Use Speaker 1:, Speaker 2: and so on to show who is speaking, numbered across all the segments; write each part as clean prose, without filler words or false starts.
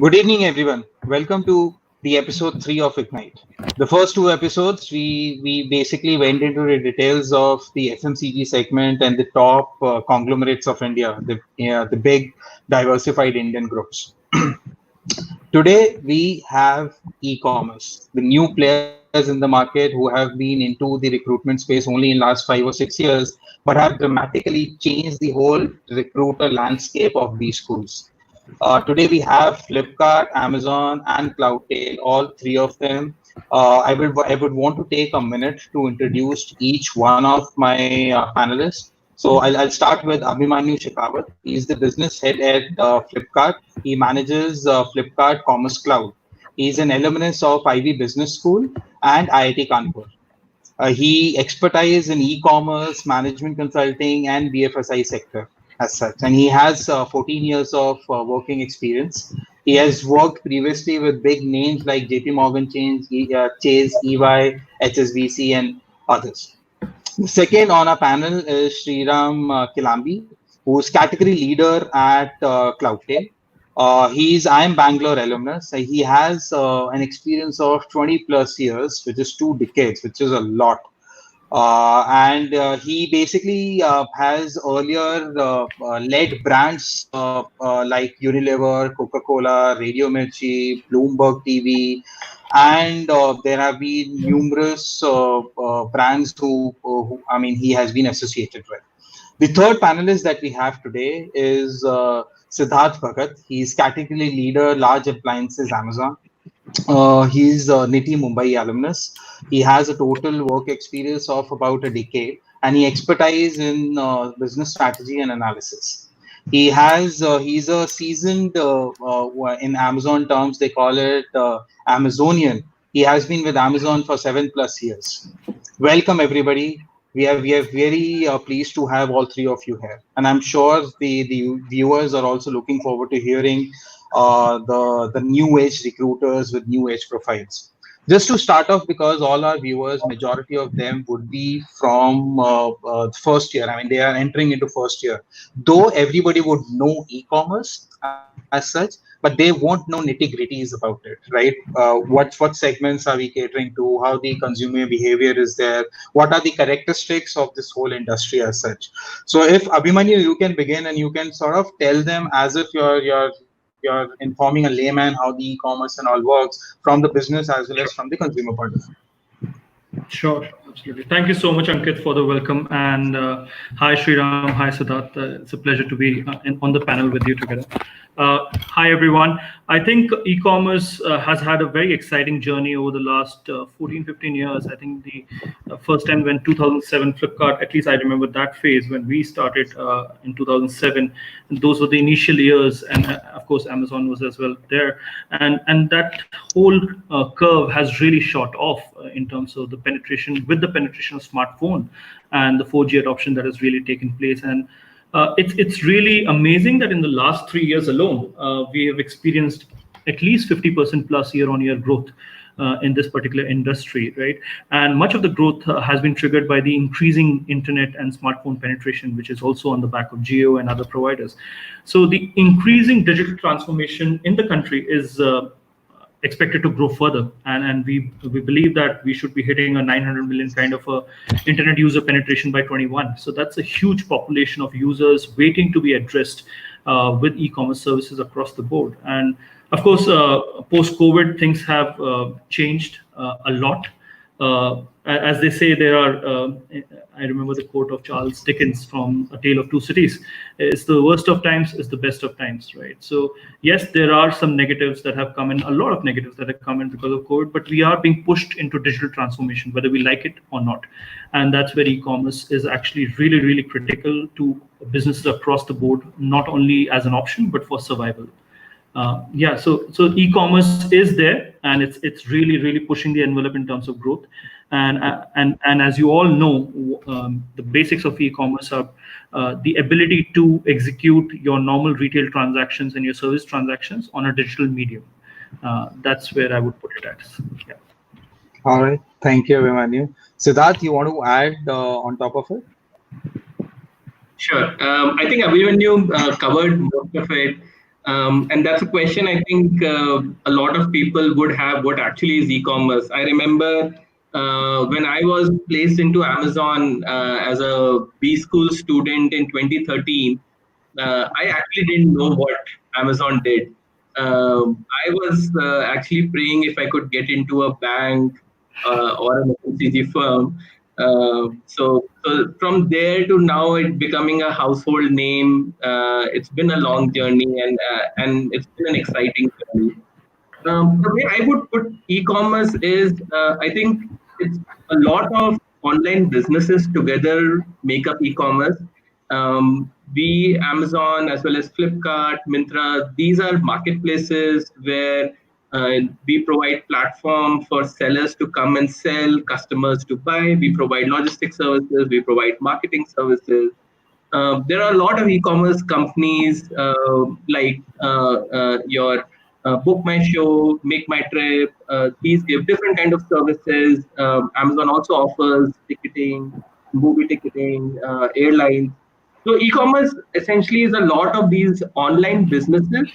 Speaker 1: Good evening, everyone. Welcome to the episode 3 of Ignite. The first two episodes, we basically went into the details of the FMCG segment and the top conglomerates of India, the big diversified Indian groups. Today, we have e-commerce, the new players in the market who have been into the recruitment space only in last 5 or 6 years, but have dramatically changed the whole recruiter landscape of these schools. Today we have Flipkart, Amazon, and Cloudtail, all three of them. I would want to take a minute to introduce each one of my panelists. So I'll start with Abhimanyu Shekhawat. He's the business head at Flipkart. He manages Flipkart Commerce Cloud. He's an alumnus of Ivy Business School and IIT Kanpur. He expertise in e-commerce, management consulting, and BFSI sector as such. And he has 14 years of working experience. He has worked previously with big names like JP Morgan Chase, EY, HSBC, and others. The second on our panel is Sriram Kilambi, who's category leader at Cloudtail. He's I'm Bangalore alumnus. He has an experience of 20 plus years, which is 2 decades, which is a lot. And he basically has earlier led brands like Unilever, Coca-Cola, Radio Mirchi, Bloomberg TV, and there have been numerous brands I mean, he has been associated with. The third panelist that we have today is Siddharth Bhagat. He's category leader, large appliances, Amazon. He's a NITI Mumbai alumnus. He has a total work experience of about a decade, and he expertise in business strategy and analysis. He's a seasoned in Amazon terms they call it Amazonian. He has been with Amazon for 7 plus years. Welcome everybody. We are very pleased to have all three of you here, and I'm sure the viewers are also looking forward to hearing the new age recruiters with new age profiles. Just to start off, because all our viewers, majority of them would be from first year. I mean, they are entering into first year. Though everybody would know e-commerce as such, but they won't know nitty-gritties about it, right? What segments are we catering to? How the consumer behavior is there? What are the characteristics of this whole industry as such? So, if Abhimanyu, you can begin and you can sort of tell them as if you're informing a layman how the e-commerce and all works from the business as well as from the consumer point of view.
Speaker 2: Sure, absolutely. Thank you so much, Ankit, for the welcome. And hi, Sriram. Hi, Siddharth. It's a pleasure to be on the panel with you together. Hi, everyone. I think e-commerce has had a very exciting journey over the last 14, 15 years. I think the first time when 2007 Flipkart, at least I remember that phase when we started in 2007. And those were the initial years. And of course, Amazon was as well there. And that whole curve has really shot off in terms of the penetration of smartphone and the 4G adoption that has really taken place. And it's really amazing that in the last 3 years alone, we have experienced at least 50% plus year-on-year growth in this particular industry, right? And much of the growth has been triggered by the increasing internet and smartphone penetration, which is also on the back of Jio and other providers. So the increasing digital transformation in the country is expected to grow further, and we believe that we should be hitting a 900 million kind of a internet user penetration by 21. So that's a huge population of users waiting to be addressed with e-commerce services across the board. And of course, post-COVID, things have changed a lot. As they say, there are, I remember the quote of Charles Dickens from A Tale of Two Cities, it's the worst of times is the best of times, right? So yes, there are some negatives that have come in, a lot of negatives that have come in because of COVID, but we are being pushed into digital transformation, whether we like it or not. And that's where e-commerce is actually really, really critical to businesses across the board, not only as an option, but for survival. So e-commerce is there, and it's really pushing the envelope in terms of growth. And as you all know, the basics of e-commerce are the ability to execute your normal retail transactions and your service transactions on a digital medium. That's where I would put it at. Yeah.
Speaker 1: All right, thank you, Abhimanyu. Siddharth, you want to add on top of it?
Speaker 3: Sure. I think Abhimanyu covered most of it. And that's a question I think a lot of people would have. What actually is e-commerce? I remember when I was placed into Amazon as a B school student in 2013. I actually didn't know what Amazon did. I was actually praying if I could get into a bank or an FMCG firm. So from there to now, it becoming a household name. It's been a long journey, and it's been an exciting journey. The way I would put e-commerce is, I think it's a lot of online businesses together make up e-commerce. We, Amazon, as well as Flipkart, Myntra, these are marketplaces where we provide platform for sellers to come and sell, customers to buy. We provide logistics services, we provide marketing services. There are a lot of e-commerce companies like your Book My Show, Make My Trip. These give different kind of services. Amazon also offers ticketing, movie ticketing, airlines. So e-commerce essentially is a lot of these online businesses,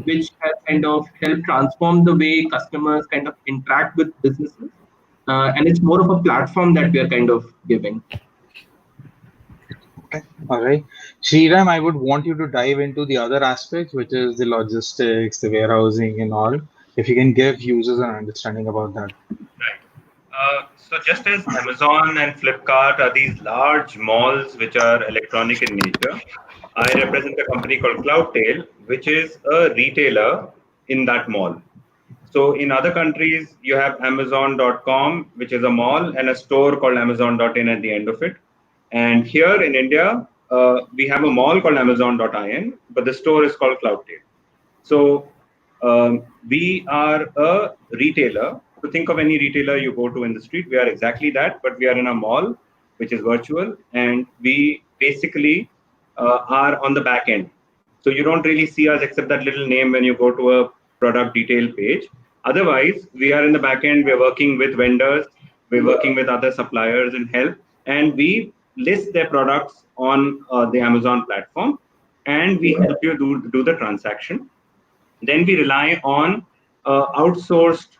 Speaker 3: which have kind of helped transform the way customers kind of interact with businesses. And it's more of a platform that we are kind of giving.
Speaker 1: Okay. All right. Sriram, I would want you to dive into the other aspects, which is the logistics, the warehousing, and all. If you can give users an understanding about that.
Speaker 4: Right. So just as Amazon and Flipkart are these large malls which are electronic in nature, I represent a company called Cloudtail, which is a retailer in that mall. So in other countries, you have Amazon.com, which is a mall, and a store called Amazon.in at the end of it. And here in India, we have a mall called Amazon.in, but the store is called Cloudtail. So we are a retailer. So think of any retailer you go to in the street. We are exactly that, but we are in a mall, which is virtual, and we basically are on the back end. So you don't really see us except that little name when you go to a product detail page. Otherwise, we are in the back end. We're working with vendors. We're working with other suppliers and help, and we list their products on the Amazon platform, and we help you do the transaction. Then we rely on outsourced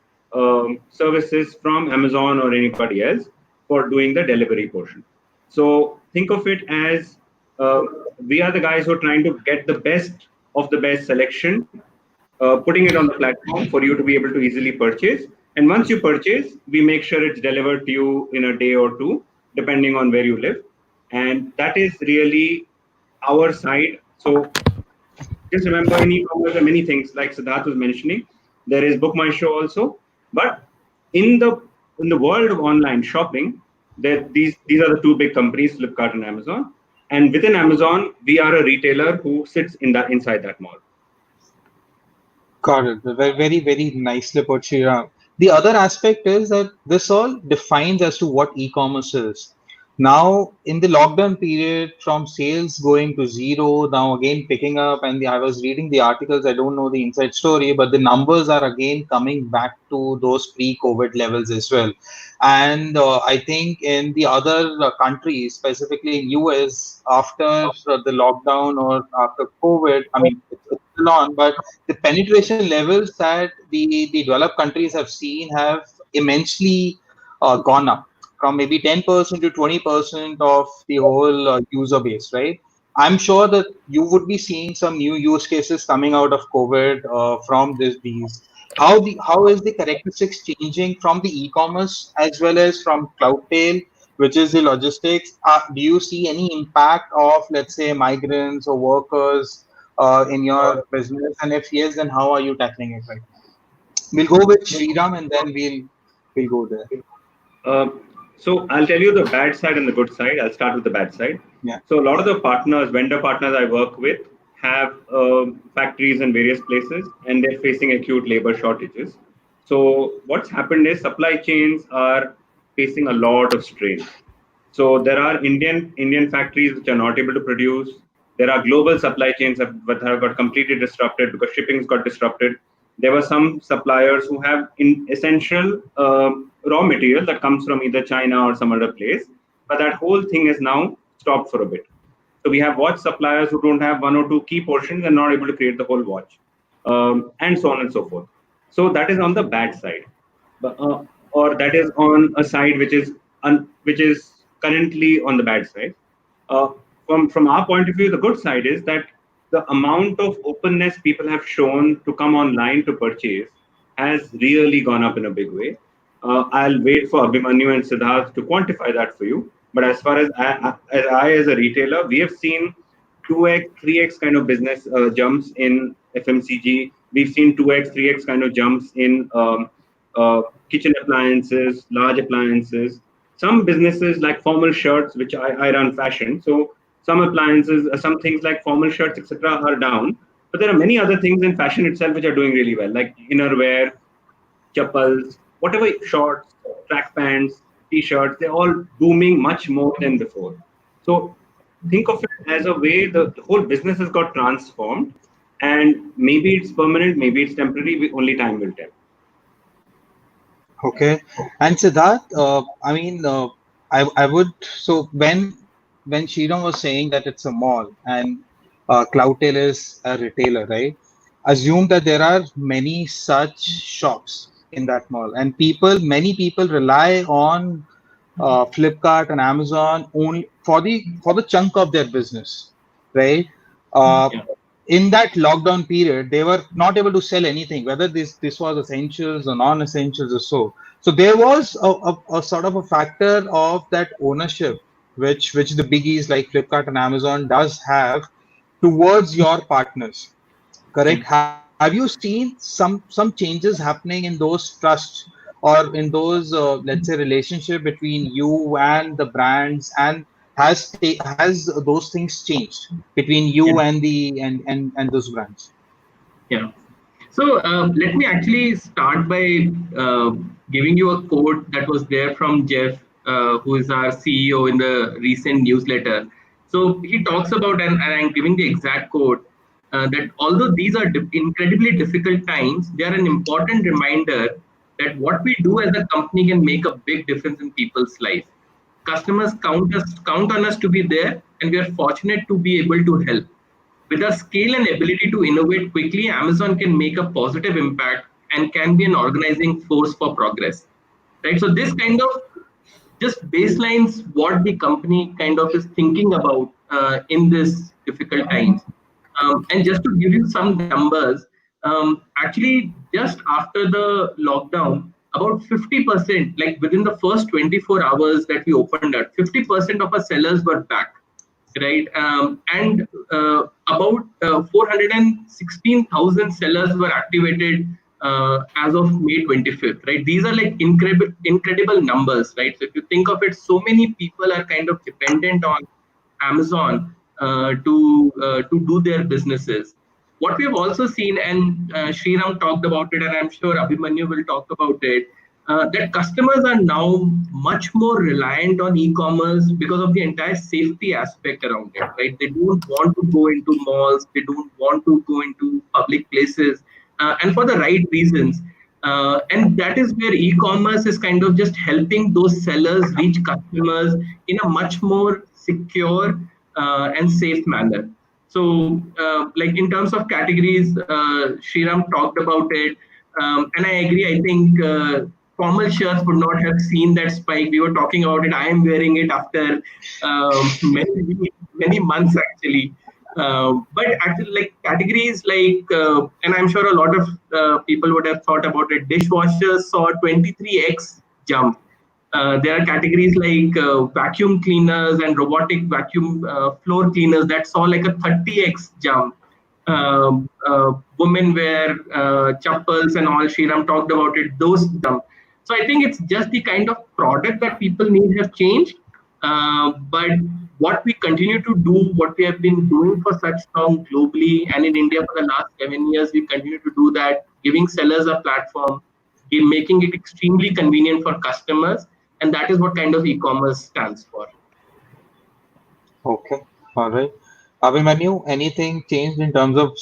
Speaker 4: services from Amazon or anybody else for doing the delivery portion. So think of it as we are the guys who are trying to get the best of the best selection, putting it on the platform for you to be able to easily purchase. And once you purchase, we make sure it's delivered to you in a day or two, depending on where you live. And that is really our side. So just remember, in e-commerce, there are many things like Siddharth was mentioning. There is Book My Show also, but in the world of online shopping, these are the two big companies, Flipkart and Amazon. And within Amazon, we are a retailer who sits inside that mall.
Speaker 1: Got it. Very, very nicely put, Sriram. The other aspect is that this all defines as to what e-commerce is. Now, in the lockdown period, from sales going to zero, now again picking up, and I was reading the articles. I don't know the inside story, but the numbers are again coming back to those pre-COVID levels as well. And I think in the other countries, specifically in US, after the lockdown or after COVID, I mean, it's still on, but the penetration levels that the developed countries have seen have immensely gone up from maybe 10% to 20% of the whole user base, right? I'm sure that you would be seeing some new use cases coming out of COVID from these. How is the characteristics changing from the e-commerce as well as from Cloudtail, which is the logistics? Do you see any impact of, let's say, migrants or workers in your business? And if yes, then how are you tackling it right now? We'll go with Sriram and then we'll go there.
Speaker 4: Uh, so I'll tell you the bad side and the good side. I'll start with the bad side.
Speaker 1: Yeah.
Speaker 4: So a lot of the vendor partners I work with have factories in various places, and they're facing acute labor shortages. So what's happened is supply chains are facing a lot of strain. So there are Indian factories which are not able to produce. There are global supply chains that have got completely disrupted because shipping's got disrupted. There were some suppliers who have essential raw material that comes from either China or some other place, but that whole thing is now stopped for a bit. So we have watch suppliers who don't have one or two key portions and not able to create the whole watch, and so on and so forth. So that is on the bad side, but, or that is on a side which is currently on the bad side. Uh, from our point of view, the good side is that the amount of openness people have shown to come online to purchase has really gone up in a big way. I'll wait for Abhimanyu and Siddharth to quantify that for you. But as far as I as a retailer, we have seen 2x, 3x kind of business jumps in FMCG. We've seen 2x, 3x kind of jumps in kitchen appliances, large appliances. Some businesses like formal shirts, which I run fashion. So some appliances, some things like formal shirts, etc., are down. But there are many other things in fashion itself which are doing really well, like innerwear, chappals, whatever, shorts, track pants, t-shirts, they're all booming much more than before. So think of it as a way the whole business has got transformed, and maybe it's permanent, maybe it's temporary, only time will tell.
Speaker 1: Okay. And Siddharth, I mean, I would, so when Shriram was saying that it's a mall and Cloudtail is a retailer, right? Assume that there are many such shops in that mall, and many people rely on Flipkart and Amazon only for the chunk of their business, right? Uh,
Speaker 3: Yeah.
Speaker 1: in that lockdown period, they were not able to sell anything, whether this was essentials or non-essentials or so. So there was a sort of a factor of that ownership, which the biggies like Flipkart and Amazon does have towards your partners. Correct?
Speaker 3: Mm.
Speaker 1: Have you seen some changes happening in those trusts or in those let's say relationship between you and the brands, and has those things changed between you
Speaker 3: Yeah.
Speaker 1: and and those brands?
Speaker 3: Yeah. So let me actually start by giving you a quote that was there from Jeff, who is our CEO in the recent newsletter. So he talks about, and I'm giving the exact quote, that although these are incredibly difficult times, they are an important reminder that what we do as a company can make a big difference in people's life. Customers count on us to be there, and we are fortunate to be able to help. With our scale and ability to innovate quickly, Amazon can make a positive impact and can be an organizing force for progress. Right. So this kind of just baselines what the company kind of is thinking about in this difficult times. And just to give you some numbers, actually just after the lockdown, about 50%, like within the first 24 hours that we opened at, 50% of our sellers were back, right? And about 416,000 sellers were activated as of May 25th, right? These are like incredible numbers, right? So if you think of it, so many people are kind of dependent on Amazon to do their businesses. What we have also seen, and Sriram talked about it, and I'm sure Abhimanyu will talk about it, that customers are now much more reliant on e-commerce because of the entire safety aspect around it, right? They don't want to go into malls, they don't want to go into public places, and for the right reasons. And that is where e-commerce is kind of just helping those sellers reach customers in a much more secure and safe manner. So, like in terms of categories, Sriram talked about it, and I agree. I think formal shirts would not have seen that spike. We were talking about it. I am wearing it after many months actually. But actually, like categories like, and I'm sure a lot of people would have thought about it. Dishwashers saw 23x jump. There are categories like vacuum cleaners and robotic vacuum floor cleaners that saw like a 30x jump. Women wear chappals and all. Shriram talked about it. Those jump. So I think it's just the kind of product that people need have changed. But what we continue to do, what we have been doing for such long globally and in India for the last 7 years, we continue to do that, giving sellers a platform, in making it extremely convenient for customers, and that is what kind of e-commerce stands for.
Speaker 1: Okay, all right. Abhimanyu, anything changed in terms of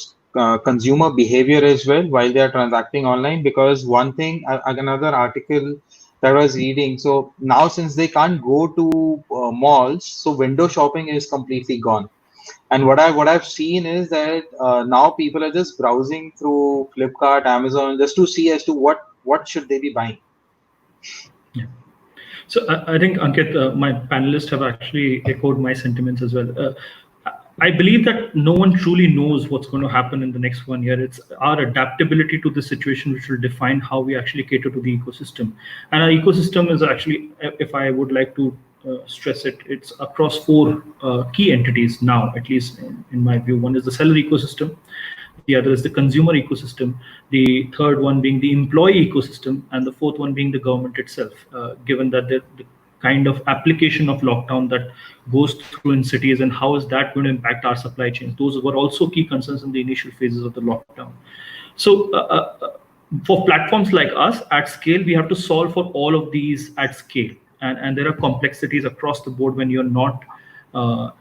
Speaker 1: consumer behavior as well while they are transacting online? Because one thing, another article that I was reading, so now since they can't go to malls, so window shopping is completely gone. And what I've seen is that now people are just browsing through Flipkart, Amazon, just to see as to what should they be buying.
Speaker 2: Yeah. So I think, Ankit, my panelists have actually echoed my sentiments as well. I believe that no one truly knows what's going to happen in the next 1 year. It's our adaptability to the situation which will define how we actually cater to the ecosystem. And our ecosystem is actually, if I would like to stress it, it's across four key entities now, at least in my view. One is the seller ecosystem, the other is the consumer ecosystem, the third one being the employee ecosystem, and the fourth one being the government itself. Given that the kind of application of lockdown that goes through in cities, and how is that going to impact our supply chains, those were also key concerns in the initial phases of the lockdown. So for platforms like us at scale, we have to solve for all of these at scale, and there are complexities across the board when you're not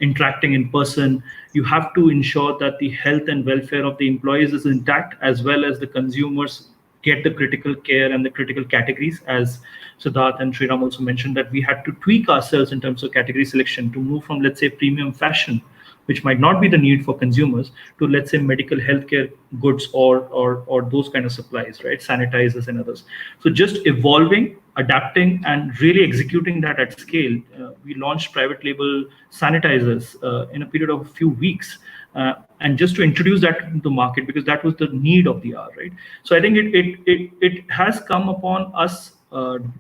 Speaker 2: interacting in person. You have to ensure that the health and welfare of the employees is intact, as well as the consumers get the critical care and the critical categories. As Siddharth and Sriram also mentioned, that we had to tweak ourselves in terms of category selection to move from, let's say, premium fashion, which might not be the need for consumers, to, let's say, medical healthcare goods, or those kind of supplies, right? Sanitizers and others. So just evolving, adapting, and really executing that at scale. We launched private label sanitizers in a period of a few weeks. And just to introduce that to the market, because that was the need of the hour, right? So I think it has come upon us,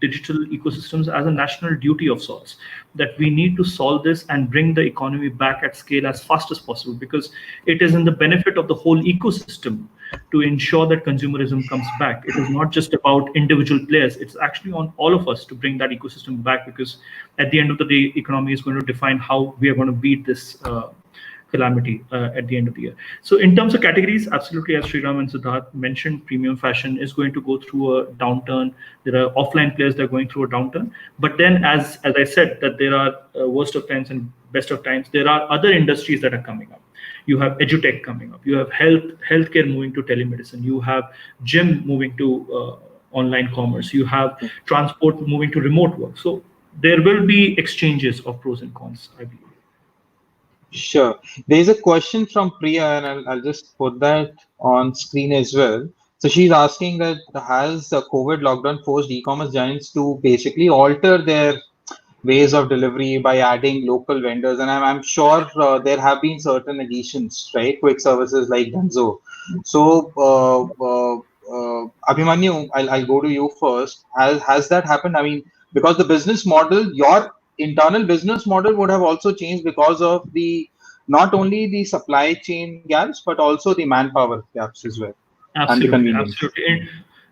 Speaker 2: digital ecosystems, as a national duty of sorts, that we need to solve this and bring the economy back at scale as fast as possible, because it is in the benefit of the whole ecosystem to ensure that consumerism comes back. It is not just about individual players, it's actually on all of us to bring that ecosystem back, because at the end of the day, economy is going to define how we are going to beat this calamity at the end of the year. So in terms of categories, absolutely, as Sriram and Siddharth mentioned, premium fashion is going to go through a downturn. There are offline players that are going through a downturn. But then, as I said, that there are worst of times and best of times, there are other industries that are coming up. You have edutech coming up. You have healthcare moving to telemedicine. You have gym moving to online commerce. You have transport moving to remote work. So there will be exchanges of pros and cons, I believe.
Speaker 1: Sure. There's a question from Priya, and I'll just put that on screen as well. So she's asking that has the COVID lockdown forced e-commerce giants to basically alter their ways of delivery by adding local vendors? And I'm sure there have been certain additions, right? Quick services like Dunzo. So, Abhimanyu, I'll go to you first. Has that happened? I mean, because the business model, your internal business model would have also changed because of the not only the supply chain gaps but also the manpower gaps as well, and the
Speaker 2: Absolutely,
Speaker 1: convenience.
Speaker 2: absolutely.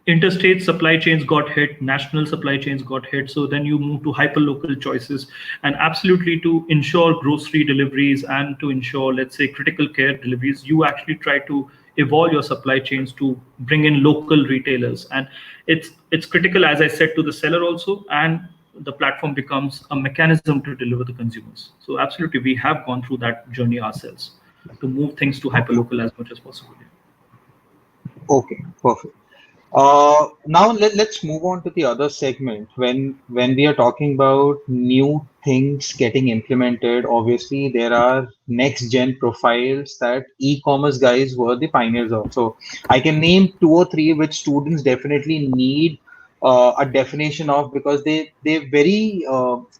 Speaker 2: Interstate supply chains got hit, national supply chains got hit. So then you move to hyperlocal choices, and absolutely, to ensure grocery deliveries and to ensure, let's say, critical care deliveries, you actually try to evolve your supply chains to bring in local retailers. And it's critical, as I said, to the seller also, and the platform becomes a mechanism to deliver the consumers. So absolutely, we have gone through that journey ourselves to move things to hyperlocal as much as possible.
Speaker 1: Okay, perfect. Now let's move on to the other segment. When we are talking about new things getting implemented, obviously there are next gen profiles that e-commerce guys were the pioneers of. So I can name two or three which students definitely need a definition of, because they very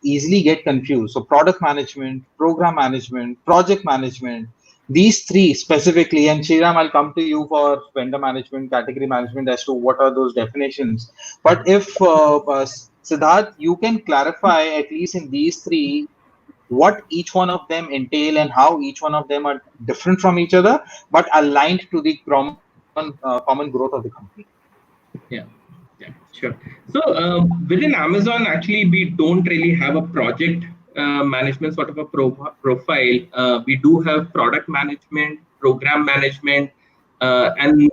Speaker 1: easily get confused. So product management, program management, project management, these three specifically. And Sriram, I'll come to you for vendor management, category management, as to what are those definitions. But if Siddharth, you can clarify at least in these three what each one of them entail and how each one of them are different from each other, but aligned to the common growth of the company.
Speaker 3: Yeah, yeah, sure. So within Amazon, actually, we don't really have a project management sort of a profile. We do have product management, program management, and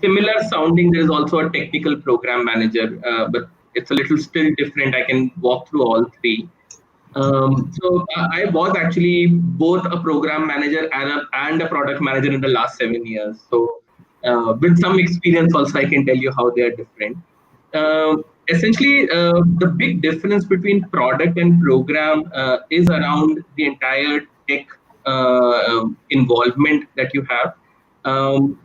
Speaker 3: similar sounding. There is also a technical program manager, but it's a little still different. I can walk through all three. So I was actually both a program manager and a product manager in the last 7 years. So with some experience also, I can tell you how they are different. Essentially, the big difference between product and program is around the entire tech involvement that you have.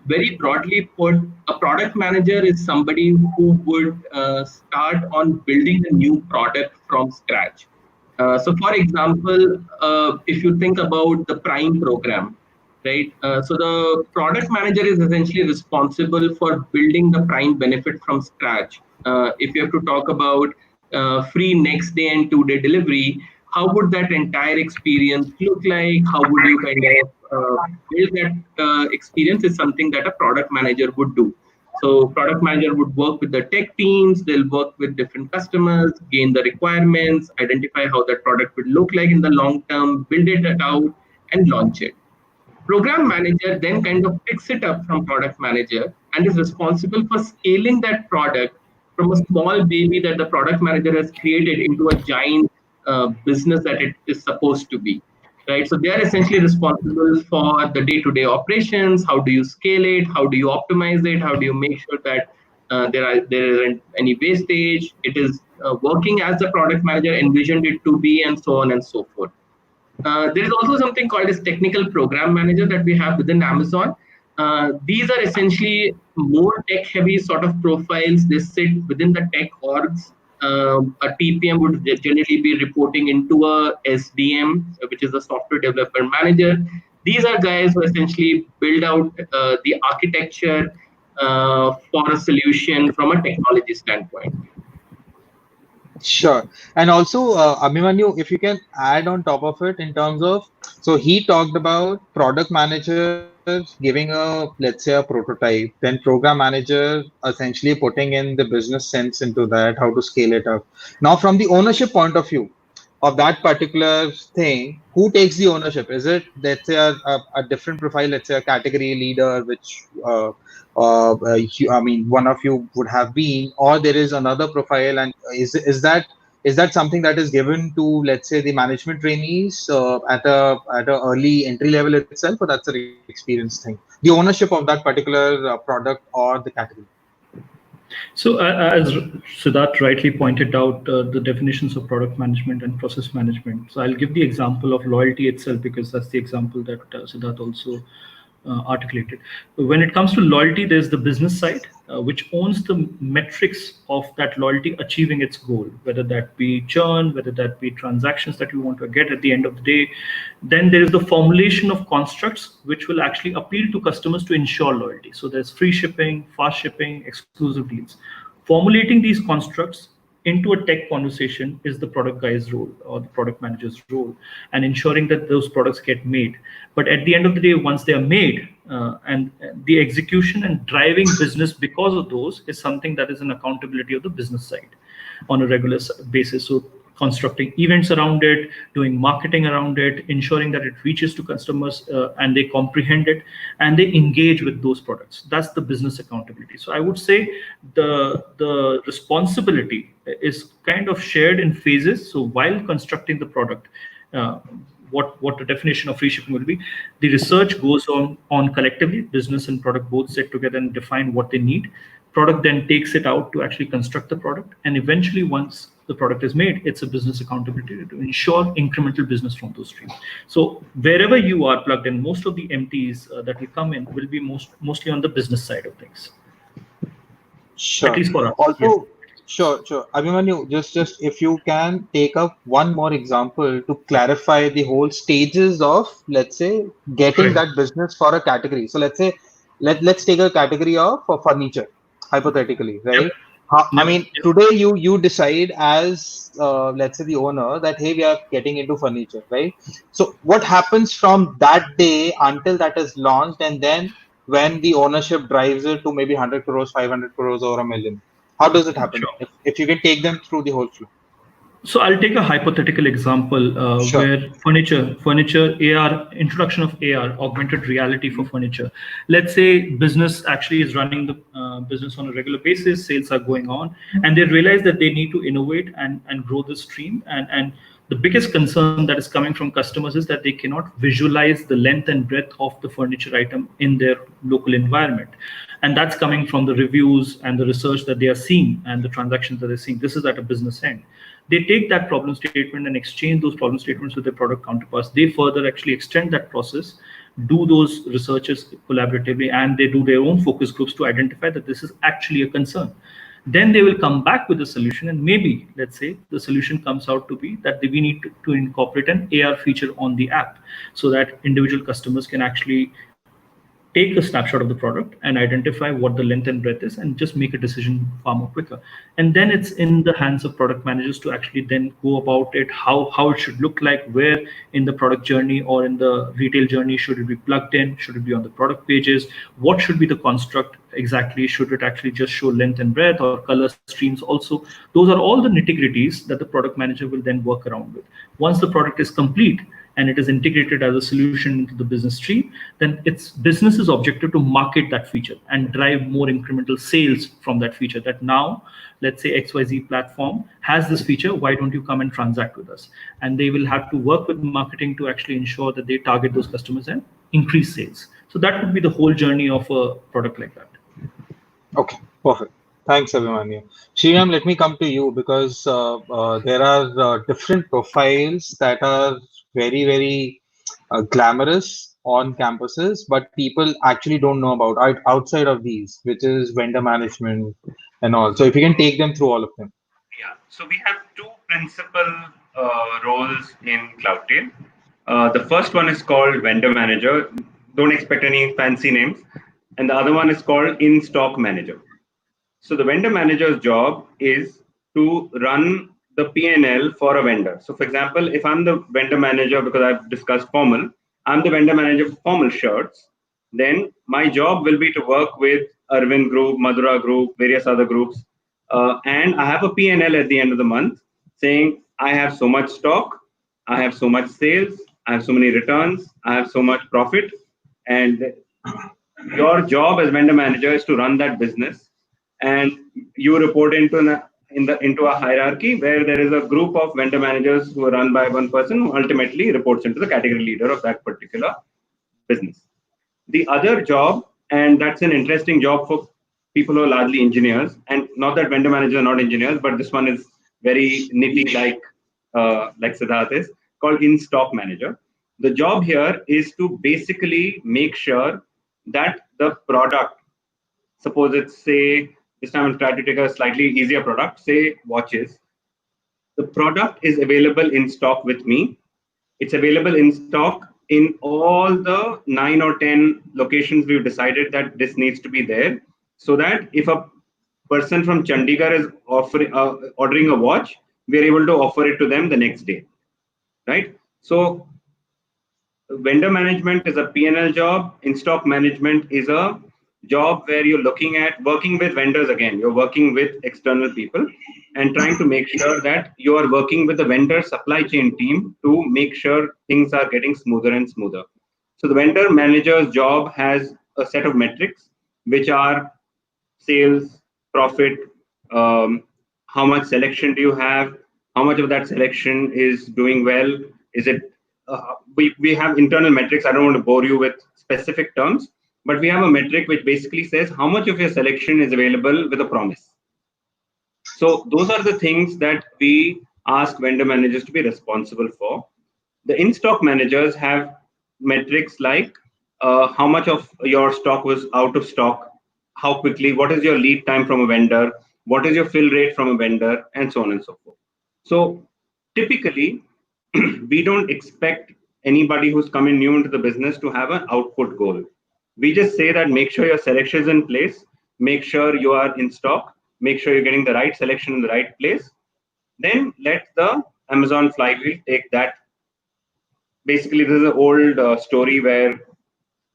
Speaker 3: Very broadly put, a product manager is somebody who would start on building a new product from scratch. So, for example, if you think about the Prime program, right? So the product manager is essentially responsible for building the Prime benefit from scratch. If you have to talk about free next day and 2 day delivery, how would that entire experience look like? How would you kind of build that experience? Is something that a product manager would do. So product manager would work with the tech teams, they'll work with different customers, gain the requirements, identify how that product would look like in the long term, build it out, and launch it. Program manager then kind of picks it up from product manager and is responsible for scaling that product from a small baby that the product manager has created into a giant business that it is supposed to be. Right. So they are essentially responsible for the day-to-day operations. How do you scale it? How do you optimize it? How do you make sure that there isn't any wastage? It is working as the product manager envisioned it to be, and so on and so forth. There is also something called as technical program manager that we have within Amazon. These are essentially more tech heavy sort of profiles. They sit within the tech orgs. A TPM would generally be reporting into a SDM, which is a software development manager. These are guys who essentially build out the architecture for a solution from a technology standpoint.
Speaker 1: Sure. And also, Abhimanyu, if you can add on top of it in terms of, so he talked about product manager giving let's say, a prototype, then program manager essentially putting in the business sense into that, how to scale it up. Now, from the ownership point of view of that particular thing, who takes the ownership? Is it, let's say, a different profile, let's say a category leader, which I mean, one of you would have been, or there is another profile, and is that something that is given to, let's say, the management trainees at a early entry level itself, or that's an experience thing? The ownership of that particular product or the category.
Speaker 2: So, as Siddharth rightly pointed out, the definitions of product management and process management. So, I'll give the example of loyalty itself because that's the example that Siddharth also articulated. When it comes to loyalty, there's the business side, which owns the metrics of that loyalty achieving its goal, whether that be churn, whether that be transactions that you want to get at the end of the day. Then there is the formulation of constructs which will actually appeal to customers to ensure loyalty. So there's free shipping, fast shipping, exclusive deals. Formulating these constructs into a tech conversation is the product guy's role or the product manager's role, and ensuring that those products get made. But at the end of the day, once they are made, and the execution and driving business because of those is something that is an accountability of the business side on a regular basis. So constructing events around it, doing marketing around it, ensuring that it reaches to customers and they comprehend it and they engage with those products. That's the business accountability. So I would say the responsibility is kind of shared in phases. So while constructing the product, what the definition of free shipping will be, the research goes on collectively, business and product both sit together and define what they need. Product then takes it out to actually construct the product, and eventually once the product is made, it's a business accountability to ensure incremental business from those streams. So wherever you are plugged in, most of the MTs that will come in will be mostly on the business side of things.
Speaker 1: Sure.
Speaker 2: At least for us.
Speaker 1: Also,
Speaker 2: Yeah.
Speaker 1: sure. Abhimanyu, just if you can take up one more example to clarify the whole stages of, let's say, getting that business for a category. So let's say, let's take a category of furniture, hypothetically, right?
Speaker 2: Yep.
Speaker 1: I mean, today you decide as let's say the owner that, hey, we are getting into furniture, right? So what happens from that day until that is launched, and then when the ownership drives it to maybe 100 crores, 500 crores, or a million? How does it happen?
Speaker 2: Sure.
Speaker 1: If you can take them through the whole flow.
Speaker 2: So I'll take a hypothetical example
Speaker 1: Sure.
Speaker 2: where furniture, AR, introduction of AR, augmented reality for furniture. Let's say business actually is running the business on a regular basis, sales are going on, and they realize that they need to innovate and grow the stream. And the biggest concern that is coming from customers is that they cannot visualize the length and breadth of the furniture item in their local environment. And that's coming from the reviews and the research that they are seeing and the transactions that they're seeing. This is at a business end. They take that problem statement and exchange those problem statements with their product counterparts. They further actually extend that process, do those researches collaboratively, and they do their own focus groups to identify that this is actually a concern. Then they will come back with a solution, and maybe, let's say, the solution comes out to be that we need to incorporate an AR feature on the app so that individual customers can actually take a snapshot of the product and identify what the length and breadth is and just make a decision far more quicker. And then it's in the hands of product managers to actually then go about it, how it should look like, where in the product journey or in the retail journey should it be plugged in, should it be on the product pages, what should be the construct exactly, should it actually just show length and breadth or color streams also. Those are all the nitty-gritties that the product manager will then work around with. Once the product is complete and it is integrated as a solution into the business tree, then it's business's objective to market that feature and drive more incremental sales from that feature. That now, let's say XYZ platform has this feature, why don't you come and transact with us? And they will have to work with marketing to actually ensure that they target those customers and increase sales. So that would be the whole journey of a product like that.
Speaker 1: Okay, perfect. Thanks, Abhimanyu. Sriram, let me come to you because there are different profiles that are very, very glamorous on campuses, but people actually don't know about outside of these, which is vendor management and all. So if you can take them through all of them.
Speaker 4: Yeah, so we have two principal roles in Cloudtail. The first one is called vendor manager. Don't expect any fancy names. And the other one is called in-stock manager. So the vendor manager's job is to run the P&L for a vendor. So for example, if I'm the vendor manager, because I've discussed formal, I'm the vendor manager for formal shirts, then my job will be to work with Arvind Group, Madhura Group, various other groups. And I have a P&L at the end of the month saying, I have so much stock, I have so much sales, I have so many returns, I have so much profit. And your job as vendor manager is to run that business, and you report into a hierarchy where there is a group of vendor managers who are run by one person who ultimately reports into the category leader of that particular business. The other job, and that's an interesting job for people who are largely engineers, and not that vendor managers are not engineers, but this one is very nitty like Siddharth is, called in-stock manager. The job here is to basically make sure that the product, suppose it's, say, this time I'll try to take a slightly easier product, say watches. The product is available in stock with me. It's available in stock in all the 9 or 10 locations we've decided that this needs to be there, so that if a person from Chandigarh is ordering a watch, we're able to offer it to them the next day, right? So vendor management is a P&L job. In-stock management is a job where you're looking at working with vendors again. You're working with external people and trying to make sure that you are working with the vendor supply chain team to make sure things are getting smoother and smoother. So the vendor manager's job has a set of metrics, which are sales, profit, how much selection do you have, how much of that selection is doing well, is it we have internal metrics. I don't want to bore you with specific terms, but we have a metric which basically says how much of your selection is available with a promise. So those are the things that we ask vendor managers to be responsible for. The in-stock managers have metrics like how much of your stock was out of stock, how quickly, what is your lead time from a vendor, what is your fill rate from a vendor, and so on and so forth. So typically, we don't expect anybody who's coming new into the business to have an output goal. We just say that make sure your selection is in place, make sure you are in stock, make sure you're getting the right selection in the right place. Then let the Amazon flywheel take that. Basically, this is an old story where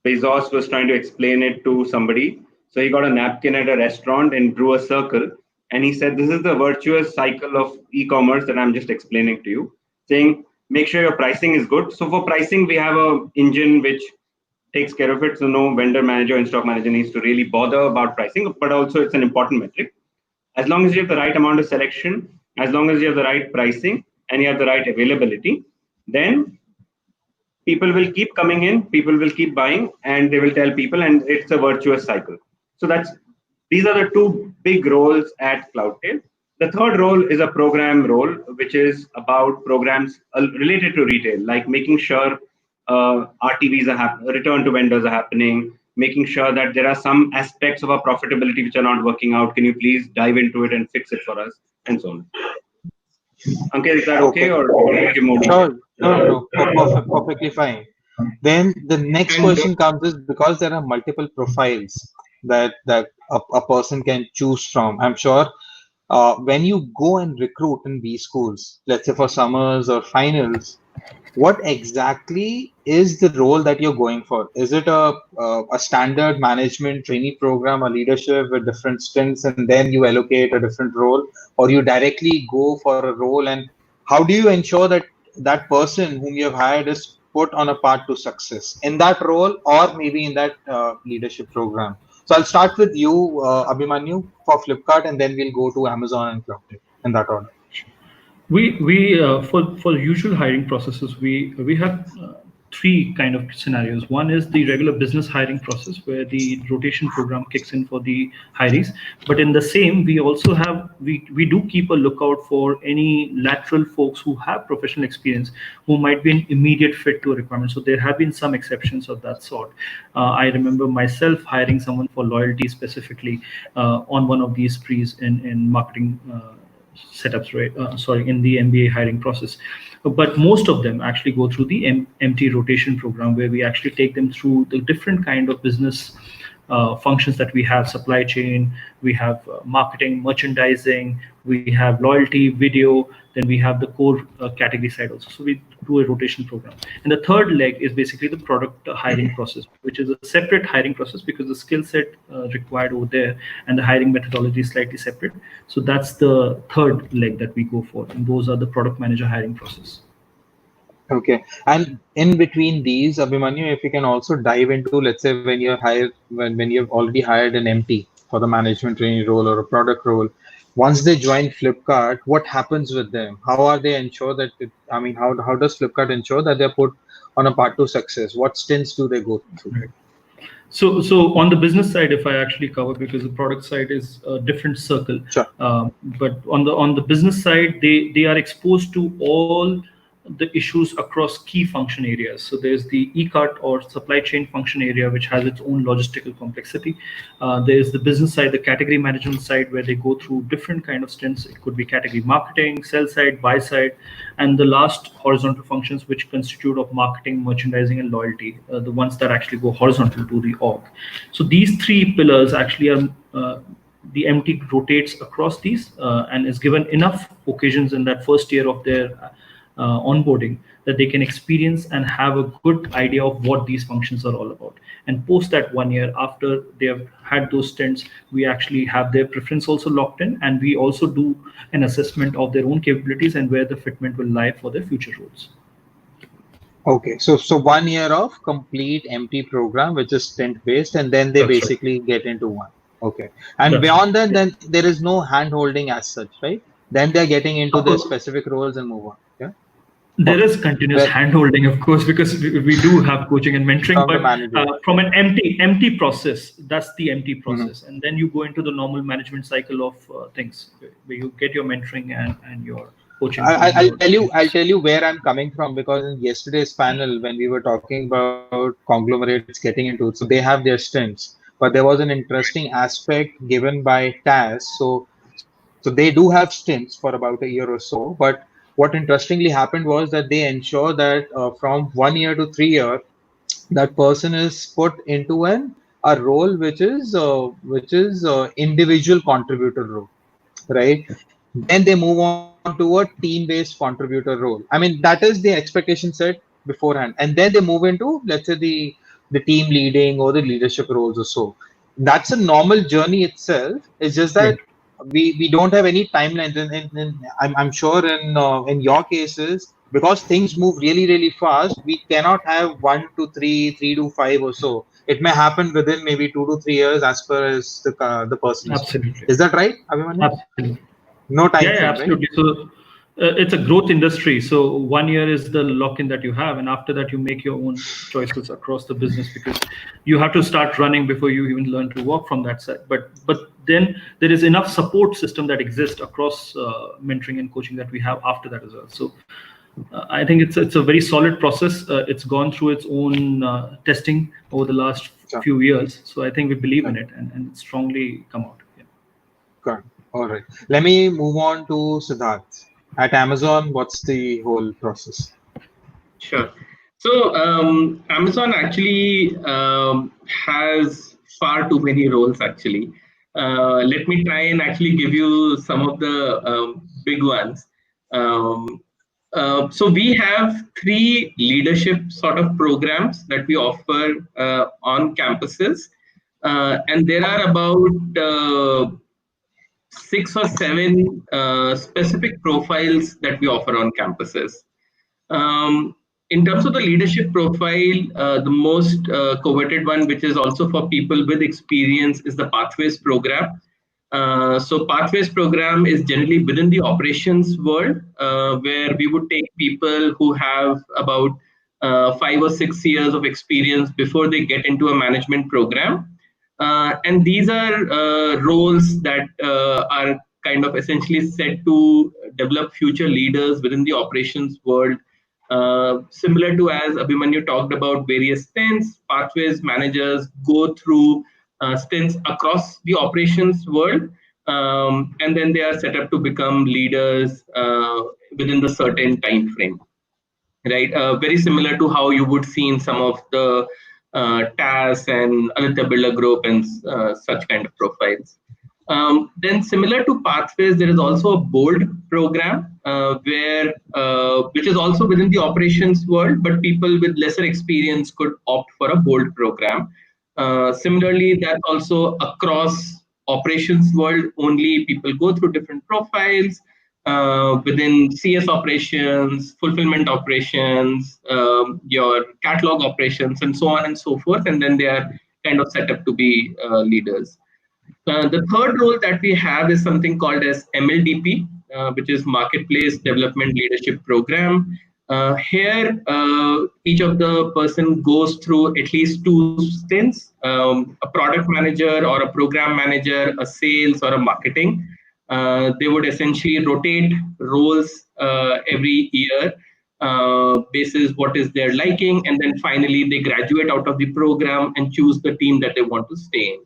Speaker 4: Bezos was trying to explain it to somebody. So he got a napkin at a restaurant and drew a circle. And he said, this is the virtuous cycle of e-commerce that I'm just explaining to you, saying, make sure your pricing is good. So for pricing, we have an engine which takes care of it. So no vendor manager and stock manager needs to really bother about pricing, but also it's an important metric. As long as you have the right amount of selection, as long as you have the right pricing and you have the right availability, then people will keep coming in, people will keep buying, and they will tell people, and it's a virtuous cycle. So these are the two big roles at Cloudtail. The third role is a program role, which is about programs related to retail, like making sure RTVs return to vendors are happening, making sure that there are some aspects of our profitability which are not working out. Can you please dive into it and fix it for us, and so on. Ankit, is that okay,
Speaker 1: Okay.
Speaker 4: or do you give more detail?
Speaker 1: Sure, no, perfectly fine. Then the next
Speaker 3: And
Speaker 1: question comes is because there are multiple profiles that a person can choose from. I'm sure when you go and recruit in B schools, let's say for summers or finals, what exactly is the role that you're going for? Is it a standard management trainee program, a leadership with different stints, and then you allocate a different role, or you directly go for a role? And how do you ensure that that person whom you have hired is put on a path to success in that role, or maybe in that leadership program? So I'll start with you, Abhimanyu, for Flipkart, and then we'll go to Amazon and Cloudtech in that order.
Speaker 2: We for usual hiring processes, we have three kind of scenarios. One is the regular business hiring process where the rotation program kicks in for the hirees. But in the same, we also have we do keep a lookout for any lateral folks who have professional experience who might be an immediate fit to a requirement. So there have been some exceptions of that sort. I remember myself hiring someone for loyalty specifically on one of these sprees in marketing. Setups, right? Sorry, in the MBA hiring process. But most of them actually go through the MT rotation program, where we actually take them through the different kind of business functions that we have: supply chain, we have marketing, merchandising, we have loyalty, video, then we have the core category side also. So we do a rotation program. And the third leg is basically the product hiring process, which is a separate hiring process because the skill set required over there and the hiring methodology is slightly separate. So that's the third leg that we go for. And those are the product manager hiring process.
Speaker 1: Okay. And in between these, Abhimanyu, if you can also dive into, let's say, when you're hired, when you've already hired an MT for the management training role or a product role, once they join Flipkart, what happens with them? How are they ensure that, how does Flipkart ensure that they're put on a path to success? What stints do they go through?
Speaker 2: Right. So on the business side, if I actually cover, because the product side is a different circle,
Speaker 1: Sure.
Speaker 2: but on the business side, they are exposed to all the issues across key function areas. So there's the e-cart or supply chain function area, which has its own logistical complexity. There's the business side, the category management side, where they go through different kind of stints. It could be category marketing, sell side, buy side, and the last horizontal functions, which constitute of marketing, merchandising, and loyalty, the ones that actually go horizontal to the org. So these three pillars actually are the MT rotates across these and is given enough occasions in that first year of their onboarding that they can experience and have a good idea of what these functions are all about. And post that 1 year, after they have had those stints, we actually have their preference also locked in, and we also do an assessment of their own capabilities and where the fitment will lie for their future roles.
Speaker 1: Okay, so 1 year of complete MT program, which is stint based, and then they
Speaker 2: That's right.
Speaker 1: basically get into one. Okay, and
Speaker 2: That's
Speaker 1: beyond that,
Speaker 2: right.
Speaker 1: then there is no hand holding as such, right? Then they're getting into
Speaker 2: Of
Speaker 1: their
Speaker 2: course,
Speaker 1: specific roles and move on. Yeah,
Speaker 2: there
Speaker 1: perfect.
Speaker 2: is continuous
Speaker 1: Well,
Speaker 2: hand-holding, of course, because we do have coaching and mentoring,
Speaker 1: from the
Speaker 2: but
Speaker 1: manager.
Speaker 2: from an empty process, that's the empty
Speaker 1: Mhm.
Speaker 2: process. And then you go into the normal management cycle of things, where you get your mentoring and your coaching
Speaker 1: I,
Speaker 2: from
Speaker 1: I'll
Speaker 2: your
Speaker 1: tell you, I'll
Speaker 2: trainers.
Speaker 1: tell you where I'm coming from because in yesterday's panel, when we were talking about conglomerates getting into it, so they have their stints, but there was an interesting aspect given by TAS. So they do have stints for about a year or so, but what interestingly happened was that they ensure that from 1 year to 3 year, that person is put into a role which is individual contributor role, right? Then they move on to a team-based contributor role. I mean, that is the expectation set beforehand, and then they move into, let's say, the team leading or the leadership roles or so. That's a normal journey itself. It's just that
Speaker 2: Right.
Speaker 1: we don't have any timelines, and I'm sure in your cases, because things move really fast, we cannot have 1 to 3, 3 to 5 or so. It may happen within maybe 2 to 3 years as per as the person is fit.
Speaker 2: Absolutely.
Speaker 1: Is that right, Abhimanyu?
Speaker 2: Absolutely.
Speaker 1: No time
Speaker 2: Yeah,
Speaker 1: frame, right?
Speaker 2: absolutely. So it's a growth industry. So 1 year is the lock-in that you have, and after that, you make your own choices across the business because you have to start running before you even learn to walk from that side. But then there is enough support system that exists across mentoring and coaching that we have after that as well. So I think it's a very solid process. It's gone through its own testing over the last few years. So I think we believe in it and strongly come out. Yeah.
Speaker 1: Correct. All right. Let me move on to Siddharth. At Amazon, what's the whole process?
Speaker 3: Sure. So Amazon actually has far too many roles actually. Let me try and actually give you some of the big ones. Um, so we have three leadership sort of programs that we offer on campuses. And there are about 6 or 7 specific profiles that we offer on campuses. In terms of the leadership profile, the most coveted one, which is also for people with experience, is the Pathways program. So Pathways program is generally within the operations world, where we would take people who have about 5 or 6 years of experience before they get into a management program. And these are roles that are kind of essentially set to develop future leaders within the operations world. Similar to as Abhimanyu talked about various stints, Pathways managers go through stints across the operations world, and then they are set up to become leaders within the certain time frame. Right, very similar to how you would see in some of the TAS and Aditya Birla Group and such kind of profiles. Then similar to Pathways, there is also a bold program which is also within the operations world, but people with lesser experience could opt for a bold program. Similarly, that's also across operations world. Only people go through different profiles within CS operations, fulfillment operations, your catalog operations, and so on and so forth. And then they are kind of set up to be leaders. The third role that we have is something called as MLDP, which is Marketplace Development Leadership Program. Here, each of the person goes through at least 2 stints, a product manager or a program manager, a sales or a marketing. They would essentially rotate roles every year basis what is their liking, and then finally they graduate out of the program and choose the team that they want to stay in.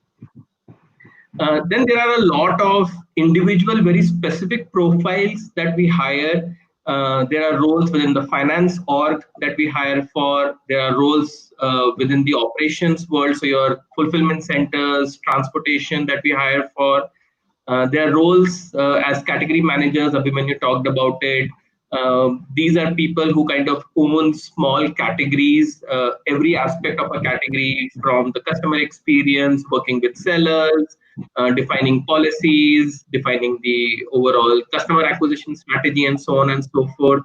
Speaker 3: Then there are a lot of individual, very specific profiles that we hire. There are roles within the finance org that we hire for. There are roles within the operations world, so your fulfillment centers, transportation that we hire for. There are roles as category managers. Abhimanyu talked about it. These are people who kind of own small categories, every aspect of a category, from the customer experience, working with sellers, defining policies, defining the overall customer acquisition strategy, and so on and so forth.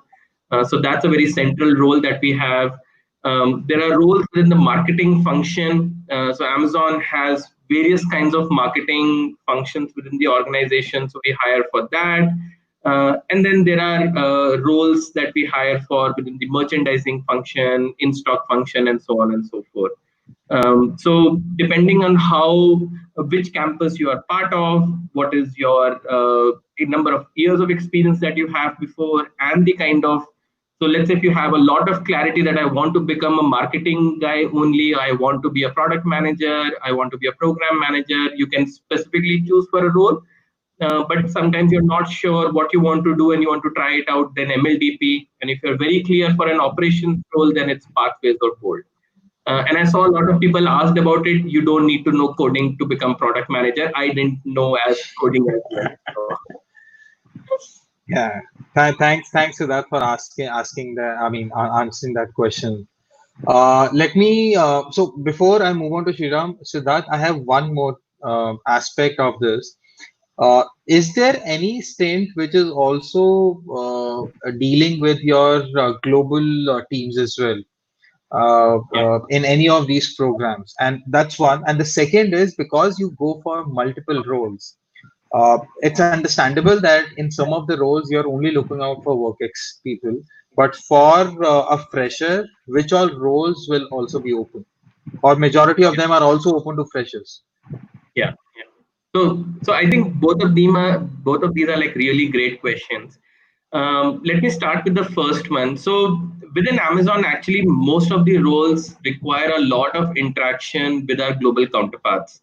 Speaker 3: So that's a very central role that we have. There are roles within the marketing function. So Amazon has various kinds of marketing functions within the organization, so we hire for that. And then there are roles that we hire for within the merchandising function, in-stock function, and so on and so forth. So depending on which campus you are part of, what is your number of years of experience that you have before, and the kind of, so let's say if you have a lot of clarity that I want to become a marketing guy only, I want to be a product manager, I want to be a program manager, you can specifically choose for a role. But sometimes you're not sure what you want to do and you want to try it out, then MLDP. And if you're very clear for an operations role, then it's Pathways or Bold. And I saw a lot of people asked about it. You don't need to know coding to become product manager. I didn't know as coding as well. So.
Speaker 1: Yeah, thanks to that for asking that. I mean, answering that question. Let me. So before I move on to Shriram, Siddharth, I have one more aspect of this. Is there any stint which is also dealing with your global teams as well in any of these programs? And that's one. And the second is, because you go for multiple roles, it's understandable that in some of the roles you're only looking out for work ex people, but for a fresher, which all roles will also be open, or majority of them are also open to freshers?
Speaker 3: Yeah. So I think both of these are like really great questions. Let me start with the first one. So within Amazon, actually, most of the roles require a lot of interaction with our global counterparts,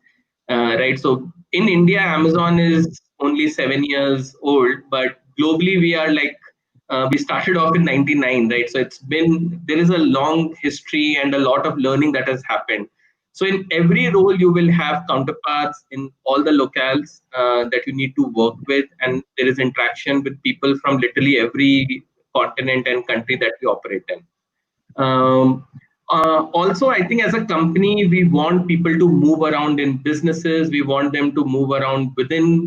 Speaker 3: right? So in India, Amazon is only 7 years old, but globally we are like we started off in '99, right? So there is a long history and a lot of learning that has happened. So in every role, you will have counterparts in all the locales that you need to work with, and there is interaction with people from literally every continent and country that we operate in. Um, Also, I think as a company, we want people to move around in businesses. We want them to move around within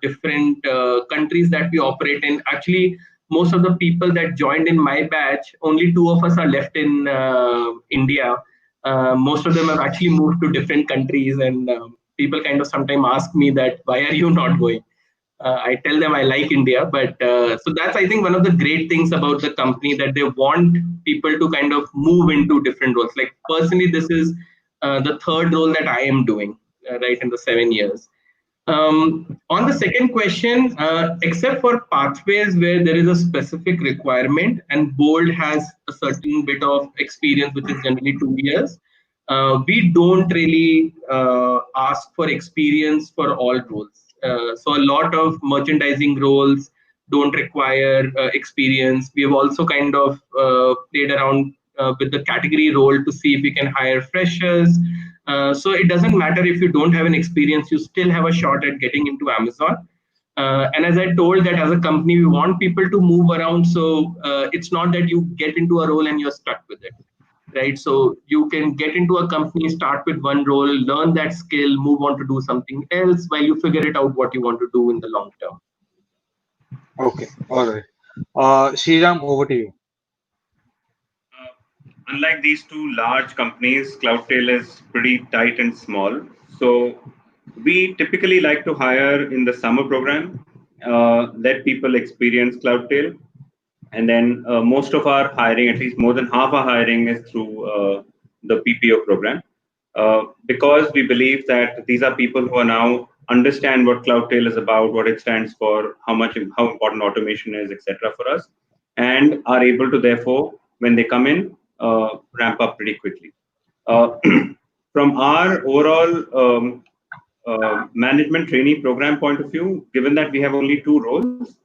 Speaker 3: different countries that we operate in. Actually, most of the people that joined in my batch, only two of us are left in India. Most of them have actually moved to different countries, and people kind of sometimes ask me that, why are you not going? I tell them I like India, but so that's I think one of the great things about the company, that they want people to kind of move into different roles. Like personally, this is the third role that I am doing right in the 7 years. On the second question, except for pathways where there is a specific requirement and Bold has a certain bit of experience, which is generally 2 years, we don't really ask for experience for all roles. So a lot of merchandising roles don't require experience. We have also kind of played around with the category role to see if we can hire freshers. So it doesn't matter if you don't have an experience, you still have a shot at getting into Amazon. And as I told, that as a company, we want people to move around. So it's not that you get into a role and you're stuck with it, right? So you can get into a company, start with one role, learn that skill, move on to do something else while you figure it out what you want to do in the long term.
Speaker 1: Okay, all right. Sriram, over to you.
Speaker 4: Unlike these two large companies, Cloudtail is pretty tight and small. So we typically like to hire in the summer program, let people experience Cloudtail. And then most of our hiring, at least more than half our hiring, is through the PPO program. Because we believe that these are people who are now understand what Cloudtail is about, what it stands for, how important automation is, etc. for us, and are able to therefore, when they come in, ramp up pretty quickly. Uh, from our overall management trainee program point of view, given that we have only two roles,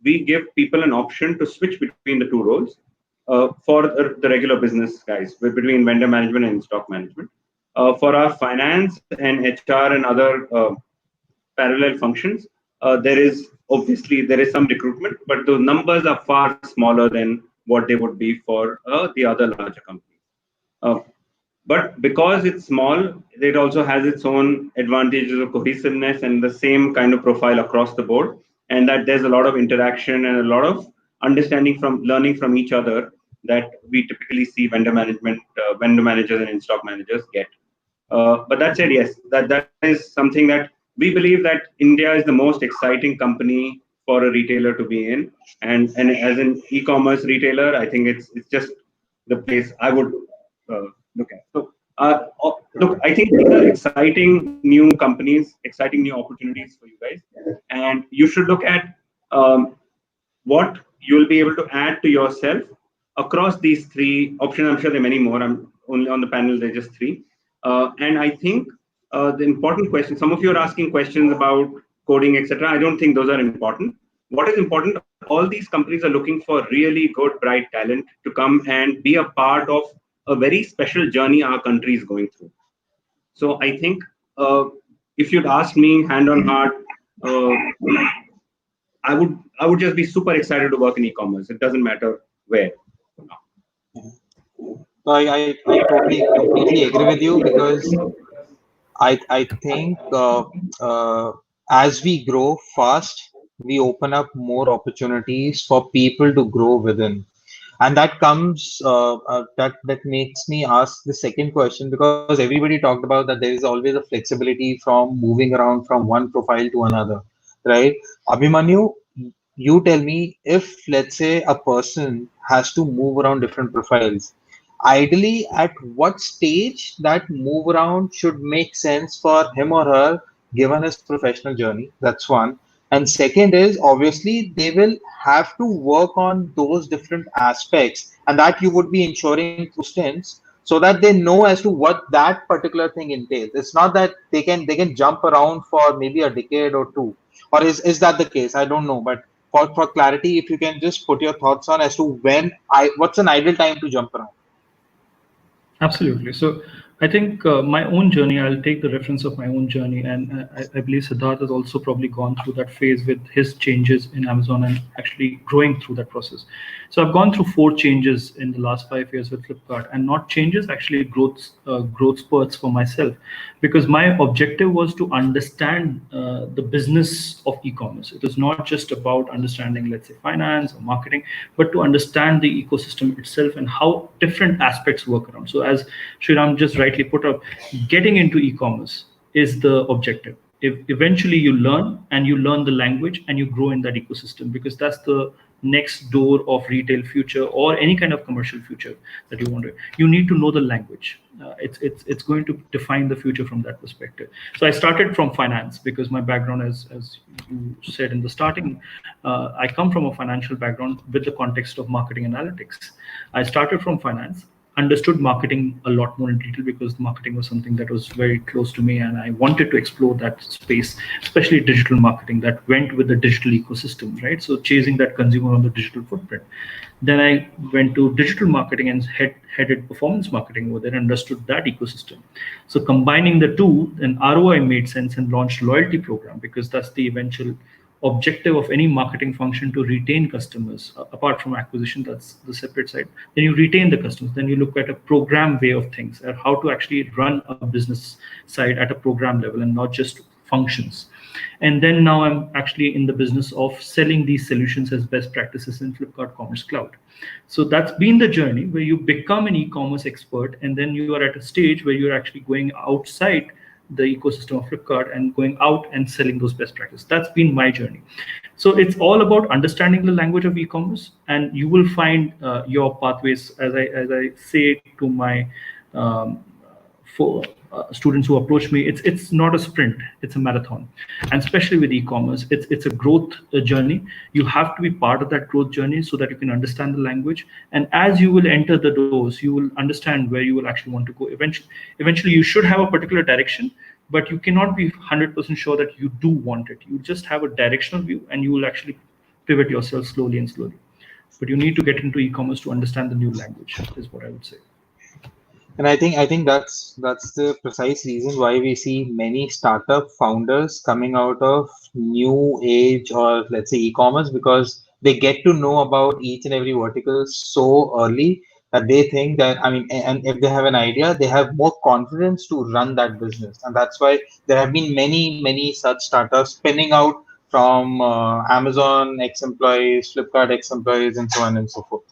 Speaker 4: we give people an option to switch between the two roles for the regular business guys, between vendor management and stock management. For our finance and HR and other parallel functions, there is some recruitment, but the numbers are far smaller than what they would be for the other larger companies. Uh, but because it's small, it also has its own advantages of cohesiveness and the same kind of profile across the board, and that there's a lot of interaction and a lot of understanding from learning from each other that we typically see vendor managers and in-stock managers get. But that said, yes, that is something that we believe that India is the most exciting company for a retailer to be in, and as an e-commerce retailer, I think it's just the place I would look at. So, look, I think these are exciting new companies, exciting new opportunities for you guys, and you should look at what you'll be able to add to yourself across these three options. I'm sure there are many more. I'm only on the panel, there's just three. And I think the important question, some of you are asking questions about coding, etc. I don't think those are important. What is important, all these companies are looking for really good, bright talent to come and be a part of a very special journey our country is going through. So I think if you'd ask me hand on heart, uh, I would just be super excited to work in e-commerce. It doesn't matter where.
Speaker 1: I totally completely agree with you because I think as we grow fast, we open up more opportunities for people to grow within, and that comes that makes me ask the second question, because everybody talked about that there is always a flexibility from moving around from one profile to another, right? Abhimanyu, you tell me, if let's say a person has to move around different profiles, ideally at what stage that move around should make sense for him or her given his professional journey. That's one. And second is obviously they will have to work on those different aspects, and that you would be ensuring through stints so that they know as to what that particular thing entails. It's not that they can jump around for maybe a decade or two, or is that the case? I don't know, but for clarity, if you can just put your thoughts on as to what's an ideal time to jump around.
Speaker 2: Absolutely. So I think my own journey, I'll take the reference of my own journey. And I believe Siddharth has also probably gone through that phase with his changes in Amazon and actually growing through that process. So I've gone through 4 changes in the last 5 years with Flipkart, and not changes, actually growth spurts for myself, because my objective was to understand the business of e-commerce. It was not just about understanding, let's say, finance or marketing, but to understand the ecosystem itself and how different aspects work around. So as Sriram just rightly put up, getting into e-commerce is the objective. If eventually you learn the language and you grow in that ecosystem, because that's the next door of retail future or any kind of commercial future that you want to. You need to know the language. It's going to define the future from that perspective. So I started from finance because my background, as you said in the starting, I come from a financial background with the context of marketing analytics. I started from finance, understood marketing a lot more in detail because marketing was something that was very close to me, and I wanted to explore that space, especially digital marketing that went with the digital ecosystem, right? So chasing that consumer on the digital footprint. Then I went to digital marketing and headed performance marketing over there, understood that ecosystem. So combining the two, then ROI made sense and launched loyalty program, because that's the eventual objective of any marketing function, to retain customers. Apart from acquisition, that's the separate side. Then you retain the customers. Then you look at a program way of things, at how to actually run a business side at a program level and not just functions. And then now I'm actually in the business of selling these solutions as best practices in Flipkart Commerce Cloud. So that's been the journey where you become an e-commerce expert, and then you are at a stage where you're actually going outside the ecosystem of Flipkart and going out and selling those best practices. That's been my journey. So it's all about understanding the language of e-commerce, and you will find your pathways. As I say to my um, for students who approach me, it's not a sprint, it's a marathon. And especially with e-commerce, it's a growth journey. You have to be part of that growth journey so that you can understand the language, and as you will enter the doors, you will understand where you will actually want to go. Eventually you should have a particular direction, but you cannot be 100% sure that you do want it. You just have a directional view, and you will actually pivot yourself slowly and slowly. But you need to get into e-commerce to understand the new language, is what I would say.
Speaker 1: And I think that's the precise reason why we see many startup founders coming out of new age, or let's say e-commerce, because they get to know about each and every vertical so early that they think that, I mean, and if they have an idea, they have more confidence to run that business. And that's why there have been many such startups spinning out from Amazon ex-employees, Flipkart ex-employees, and so on and so forth.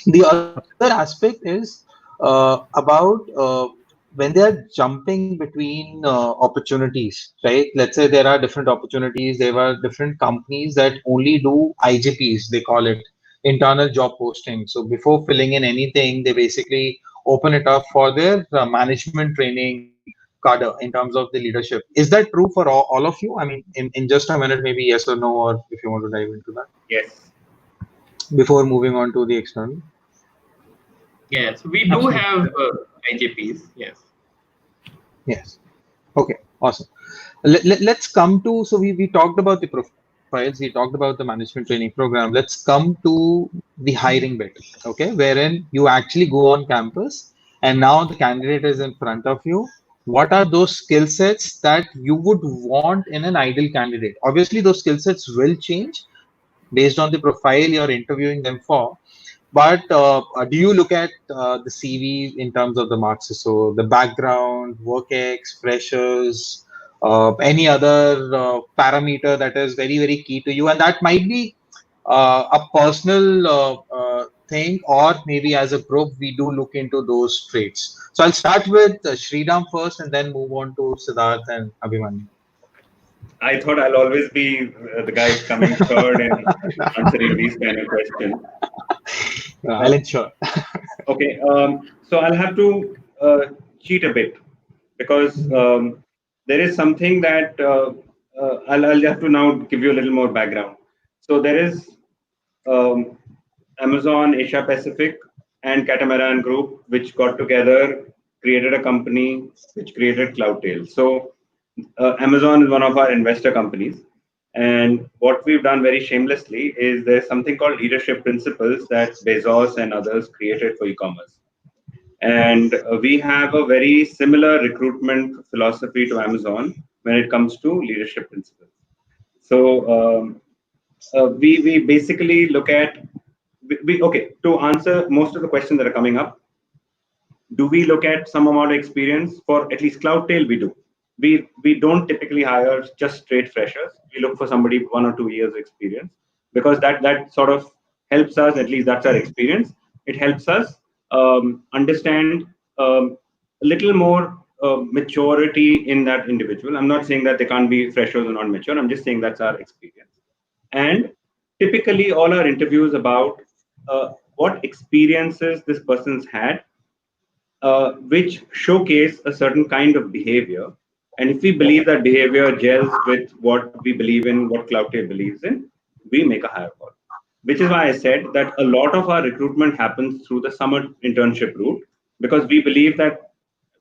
Speaker 1: The other aspect is about when they are jumping between opportunities, right? Let's say there are different opportunities, there are different companies that only do IGPs, they call it, internal job posting. So before filling in anything, they basically open it up for their management training cadre in terms of the leadership. Is that true for all of you? I mean, in just a minute, maybe yes or no, or if you want to dive into that
Speaker 4: Yes.
Speaker 1: before moving on to the external.
Speaker 3: Yes, we do
Speaker 2: Absolutely.
Speaker 3: have IJPs. Yes.
Speaker 1: Yes. Okay. Awesome. Let's come to, so we talked about the profiles, we talked about the management training program. Let's come to the hiring bit, okay, wherein you actually go on campus and now the candidate is in front of you. What are those skill sets that you would want in an ideal candidate? Obviously, those skill sets will change based on the profile you're interviewing them for. But do you look at the CV in terms of the marks? So the background, work ex, freshers, any other parameter that is very key to you, and that might be a personal thing, or maybe as a group we do look into those traits. So I'll start with Sriram first, and then move on to Siddharth and Abhimanyu.
Speaker 4: I thought I'll always be the guy coming third and answering these kind of questions.
Speaker 1: I'll ensure.
Speaker 4: Okay, so I'll have to cheat a bit because there is something that I'll have to now give you a little more background. So there is um, Amazon Asia Pacific and Catamaran Group, which got together, created a company which created Cloudtail. So Amazon is one of our investor companies. And what we've done very shamelessly is there's something called leadership principles that Bezos and others created for e-commerce. And we have a very similar recruitment philosophy to Amazon when it comes to leadership principles. So we basically look at okay, to answer most of the questions that are coming up. Do we look at some amount of experience? For at least Cloudtail, we do. We don't typically hire just straight freshers. We look for somebody 1 or 2 years experience, because that sort of helps us. At least that's our experience. It helps us understand a little more maturity in that individual. I'm not saying that they can't be freshers or not mature. I'm just saying that's our experience. And typically, all our interviews about what experiences this person's had, which showcase a certain kind of behavior. And if we believe that behavior gels with what we believe in, what Cloudtail believes in, we make a hire call. Which is why I said that a lot of our recruitment happens through the summer internship route, because we believe that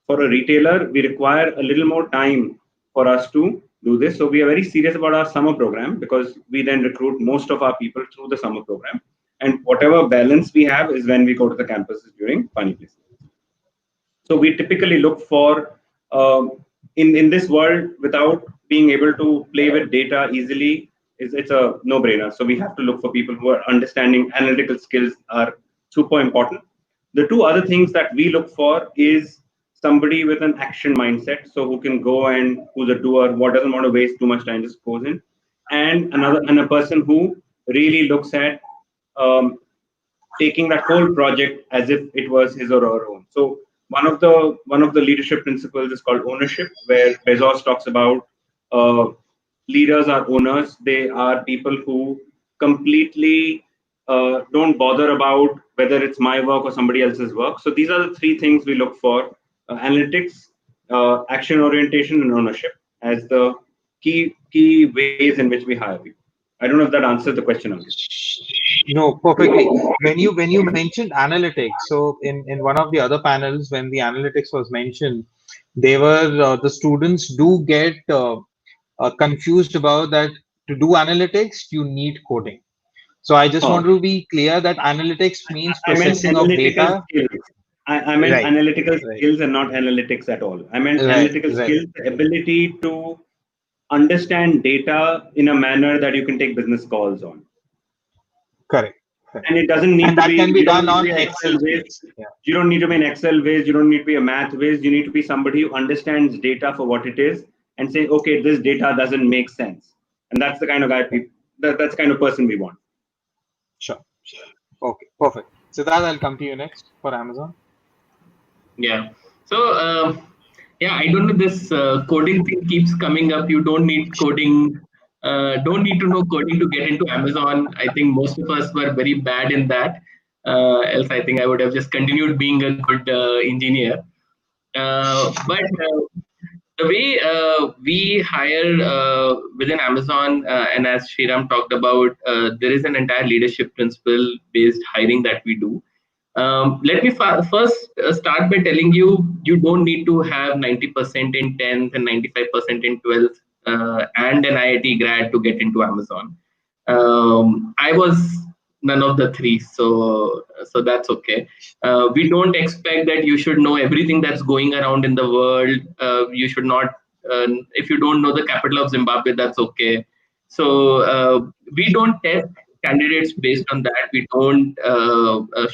Speaker 4: for a retailer, we require a little more time for us to do this. So we are very serious about our summer program, because we then recruit most of our people through the summer program. And whatever balance we have is when we go to the campuses during final placement. So we typically look for in this world, without being able to play with data easily, it's a no-brainer. So we have to look for people who are understanding analytical skills are super important. The two other things that we look for is somebody with an action mindset, so who can go and who's a doer, what doesn't want to waste too much time, just goes in, and a person who really looks at taking that whole project as if it was his or her own. So one of the leadership principles is called ownership, where Bezos talks about uh, leaders are owners. They are people who completely don't bother about whether it's my work or somebody else's work. So these are the three things we look for: analytics, action orientation, and ownership as the key ways in which we hire people. I don't know if that answers the question, Ankit.
Speaker 1: No, perfectly. When you mentioned analytics, so in one of the other panels, when the analytics was mentioned, they were the students do get confused about that. To do analytics, you need coding. So I just want
Speaker 4: Oh,
Speaker 1: to be clear that analytics means
Speaker 4: I meant
Speaker 1: processing of
Speaker 4: analytical
Speaker 1: data.
Speaker 4: skills. I meant
Speaker 1: Right,
Speaker 4: analytical
Speaker 1: right,
Speaker 4: skills and not analytics at all. I meant
Speaker 1: right,
Speaker 4: analytical
Speaker 1: right.
Speaker 4: skills, the ability to understand data in a manner that you can take business calls on.
Speaker 1: Correct, correct.
Speaker 4: And it doesn't need
Speaker 1: And
Speaker 4: to
Speaker 1: that
Speaker 4: be,
Speaker 1: can be
Speaker 4: you don't
Speaker 1: done
Speaker 4: need to
Speaker 1: on
Speaker 4: be an
Speaker 1: Excel
Speaker 4: Excel whiz.
Speaker 1: sheets. Yeah,
Speaker 4: You don't need to be an Excel whiz. You don't need to be a math whiz. You need to be somebody who understands data for what it is and say, okay, this data doesn't make sense. And that's the kind of guy, that's the kind of person we want.
Speaker 1: sure, sure. Okay, perfect. So that I'll come to you next for Amazon.
Speaker 3: Yeah. So, yeah, I don't know. This coding thing keeps coming up. You don't need coding. Don't need to know coding to get into Amazon. I think most of us were very bad in that. Else, I think I would have just continued being a good engineer. But the way we hire within Amazon, and as Sriram talked about, there is an entire leadership principle based hiring that we do. Let me first start by telling you, you don't need to have 90% in 10th and 95% in 12th and an IIT grad to get into Amazon. I was none of the three, so that's okay. We don't expect that you should know everything that's going around in the world. You should not, if you don't know the capital of Zimbabwe, that's okay. So we don't test candidates based on that. We don't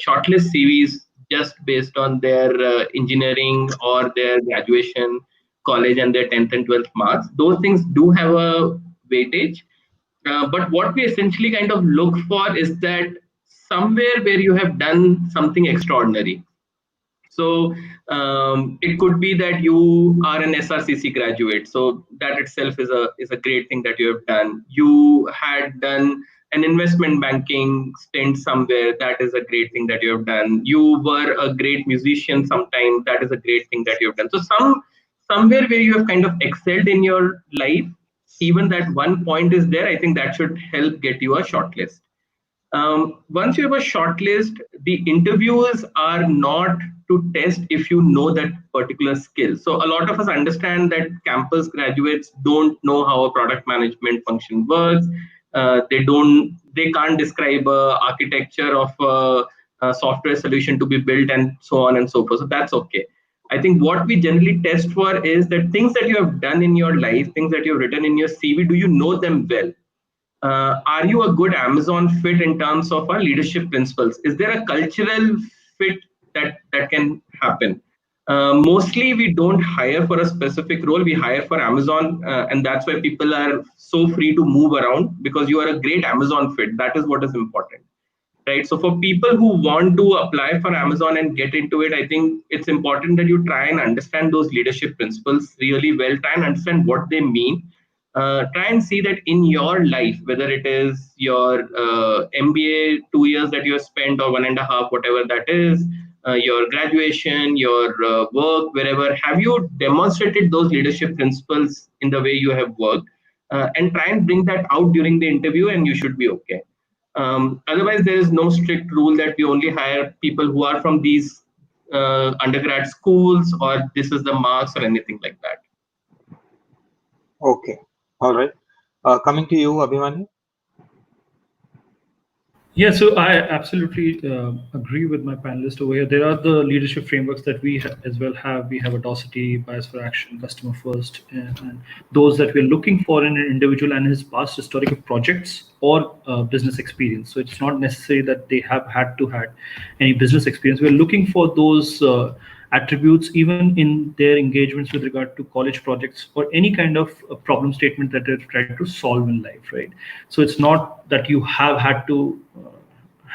Speaker 3: shortlist CVs just based on their engineering or their graduation, college, and their 10th and 12th marks. Those things do have a weightage. But what we essentially kind of look for is that somewhere where you have done something extraordinary. So it could be that you are an SRCC graduate. So that itself is a great thing that you have done. You had done an investment banking stint somewhere. That is a great thing that you have done. You were a great musician sometime. That is a great thing that you have done. So somewhere where you have kind of excelled in your life, even that one point is there, I think that should help get you a shortlist. Once you have a shortlist, the interviews are not to test if you know that particular skill. So a lot of us understand that campus graduates don't know how a product management function works. They can't describe a architecture of a software solution to be built and so on and so forth. So that's okay. I think what we generally test for is that things that you have done in your life, things that you've written in your CV, do you know them well? Are you a good Amazon fit in terms of our leadership principles? Is there a cultural fit that can happen? Mostly, we don't hire for a specific role. We hire for Amazon, and that's why people are so free to move around because you are a great Amazon fit. That is what is important, right? So for people who want to apply for Amazon and get into it, I think it's important that you try and understand those leadership principles really well. Try and understand what they mean. Try and see that in your life, whether it is your MBA 2 years that you have spent or 1.5, whatever that is, your graduation, your work, wherever, have you demonstrated those leadership principles in the way you have worked? And try and bring that out during the interview, and you should be okay. Otherwise, there is no strict rule that we only hire people who are from these undergrad schools or this is the marks or anything like that.
Speaker 1: Okay. All right. Coming to you, Abhimanyu.
Speaker 2: Yeah, so I absolutely agree with my panelist over here. There are the leadership frameworks that we as well have. We have Audacity, Bias for Action, Customer First, and those that we're looking for in an individual and his past historical projects or business experience. So it's not necessary that they have had to had any business experience. We're looking for those attributes even in their engagements with regard to college projects or any kind of problem statement that they're trying to solve in life, right? So it's not that you have had to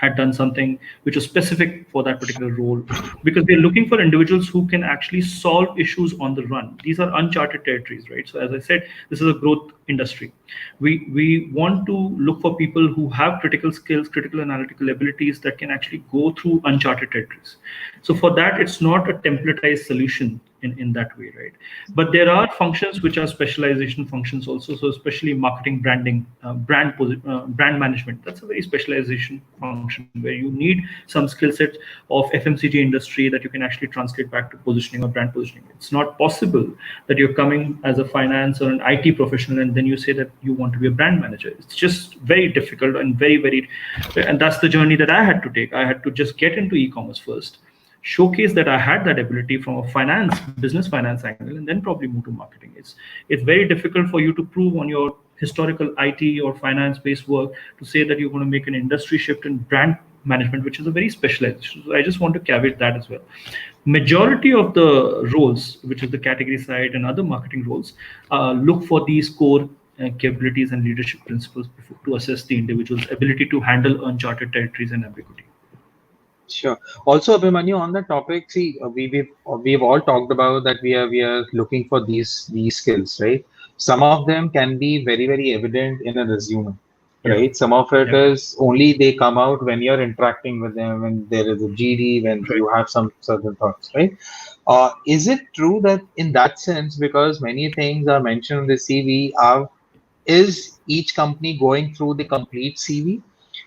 Speaker 2: had done something which was specific for that particular role, because we're looking for individuals who can actually solve issues on the run. These are uncharted territories, right? So as I said, this is a growth industry. We want to look for people who have critical skills, critical analytical abilities that can actually go through uncharted territories. So for that, it's not a templatized solution in that way, right? But there are functions which are specialization functions also. So especially marketing, branding, brand management. That's a very specialization function where you need some skill set of FMCG industry that you can actually translate back to positioning or brand positioning. It's not possible that you're coming as a finance or an IT professional and then you say that you want to be a brand manager. It's just very difficult and and that's the journey that I had to take. I had to just get into e-commerce first, showcase that I had that ability from a business finance angle, and then probably move to marketing. It's very difficult for you to prove on your historical IT or finance based work to say that you're going to make an industry shift in brand management, which is a very specialized. So I just want to caveat that as well. Majority of the roles, which is the category side and other marketing roles, look for these core capabilities and leadership principles to assess the individual's ability to handle uncharted territories and ambiguity.
Speaker 1: Sure. Also, Abhimanyu, on the topic, see, we've all talked about that we are looking for these skills, right? Some of them can be very evident in a resume, right? Some of it is only they come out when you're interacting with them, when there is a GD, when you have some certain thoughts, right? Is it true that in that sense, because many things are mentioned in the CV, is each company going through the complete CV?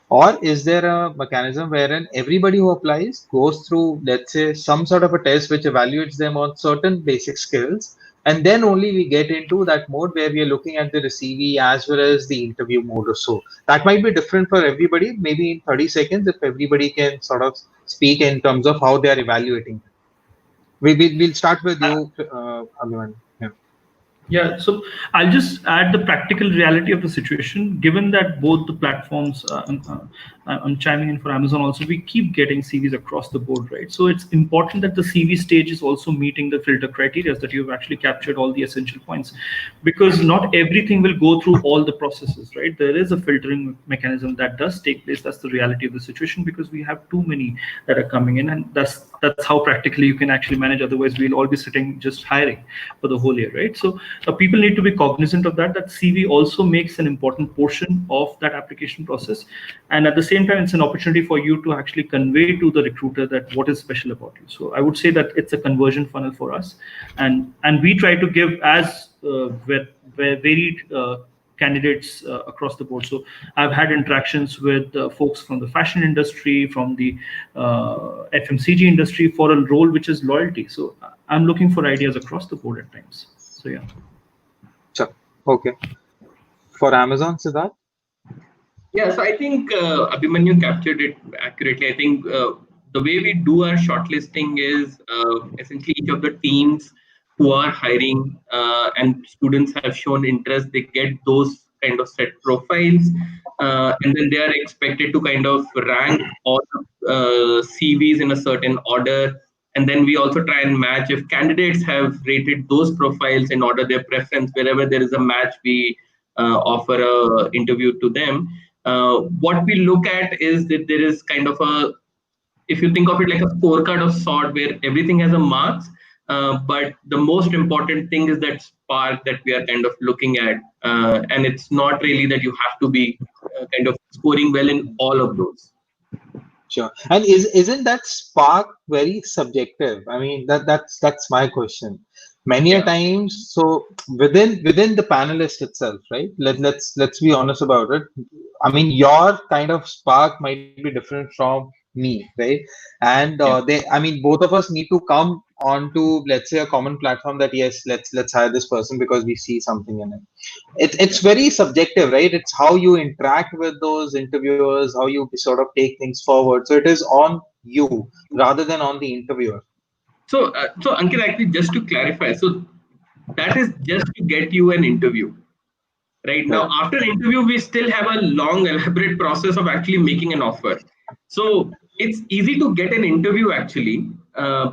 Speaker 1: Or is there a mechanism wherein everybody who applies goes through, let's say, some sort of a test which evaluates them on certain basic skills, and then only we get into that mode where we are looking at the CV as well as the interview mode or so? That might be different for everybody. Maybe in 30 seconds, if everybody can sort of speak in terms of how they are evaluating. We'll start with you, Abhimanyu. Yeah.
Speaker 2: Yeah, so I'll just add the practical reality of the situation. Given that both the platforms, I'm chiming in for Amazon also, we keep getting CVs across the board, right? So it's important that the CV stage is also meeting the filter criteria, that you've actually captured all the essential points, because not everything will go through all the processes, right? There is a filtering mechanism that does take place. That's the reality of the situation, because we have too many that are coming in, and that's how practically you can actually manage. Otherwise, we'll all be sitting just hiring for the whole year, right? So people need to be cognizant of that CV also makes an important portion of that application process, and at the same time it's an opportunity for you to actually convey to the recruiter that what is special about you. So I would say that it's a conversion funnel for us, and we try to give as varied candidates across the board. So I've had interactions with folks from the fashion industry, from the FMCG industry for a role which is loyalty. So I'm looking for ideas across the board at times. So yeah.
Speaker 1: Sure. Okay. For Amazon, Siddharth?
Speaker 3: Yeah, so I think Abhimanyu captured it accurately. I think the way we do our shortlisting is essentially each of the teams who are hiring and students have shown interest, they get those kind of set profiles, and then they are expected to kind of rank all the CVs in a certain order. And then we also try and match if candidates have rated those profiles in order their preference. Wherever there is a match, we offer a interview to them. What we look at is that there is kind of a, if you think of it like a scorecard of sort where everything has a marks, but the most important thing is that spark that we are kind of looking at, and it's not really that you have to be kind of scoring well in all of those.
Speaker 1: Sure. And isn't that spark very subjective? I mean, that's my question. Many a
Speaker 3: Yeah.
Speaker 1: times, so within the panelist itself, right? Let's be honest about it. I mean, your kind of spark might be different from me, right? And
Speaker 3: Yeah.
Speaker 1: I mean, both of us need to come onto, let's say, a common platform that yes, let's hire this person because we see something in it. It's very subjective, right? It's how you interact with those interviewers, how you sort of take things forward. So it is on you rather than on the interviewer.
Speaker 3: So Ankit, actually, just to clarify, so that is just to get you an interview. Right now,
Speaker 1: Right.
Speaker 3: after interview, we still have a long, elaborate process of actually making an offer. So it's easy to get an interview actually,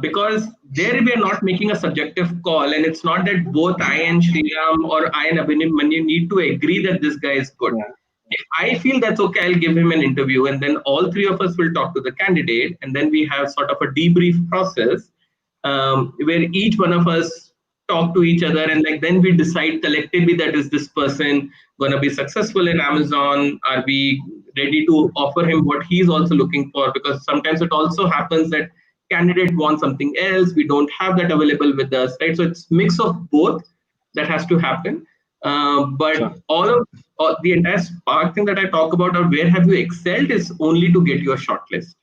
Speaker 3: because there we are not making a subjective call, and it's not that both I and Sriram or I and Abhimanyu need to agree that this guy is good.
Speaker 1: Yeah.
Speaker 3: If I feel that's okay, I'll give him an interview, and then all three of us will talk to the candidate, and then we have sort of a debrief process, where each one of us talk to each other, and like then we decide collectively that is this person going to be successful in Amazon? Are we ready to offer him what he's also looking for? Because sometimes it also happens that candidate wants something else, we don't have that available with us, right? So it's mix of both that has to happen. But
Speaker 1: Sure.
Speaker 3: all the entire spark thing that I talk about, or where have you excelled, is only to get you a shortlist.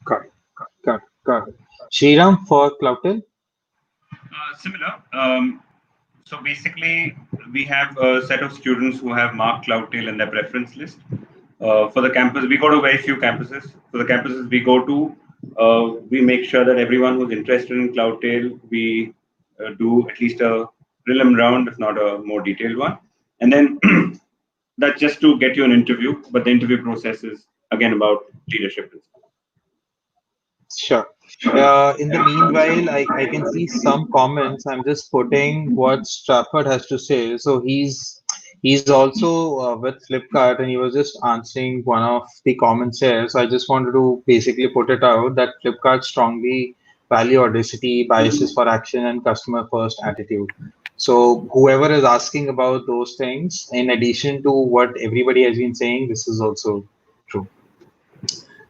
Speaker 1: Got it. Got it. Sriram for Cloudtail?
Speaker 4: Similar. So basically, we have a set of students who have marked Cloudtail in their preference list. For the campus, we go to very few campuses. For the campuses we go to, we make sure that everyone who's interested in Cloudtail, we do at least a prelim round, if not a more detailed one. And then that's just to get you an interview, but the interview process is again about leadership.
Speaker 1: Sure. In the meanwhile, I can see some comments. I'm just putting what Strafford has to say. So he's also with Flipkart, and he was just answering one of the comments here. So I just wanted to basically put it out that Flipkart strongly value audacity, biases for action, and customer first attitude. So whoever is asking about those things, in addition to what everybody has been saying, this is also true.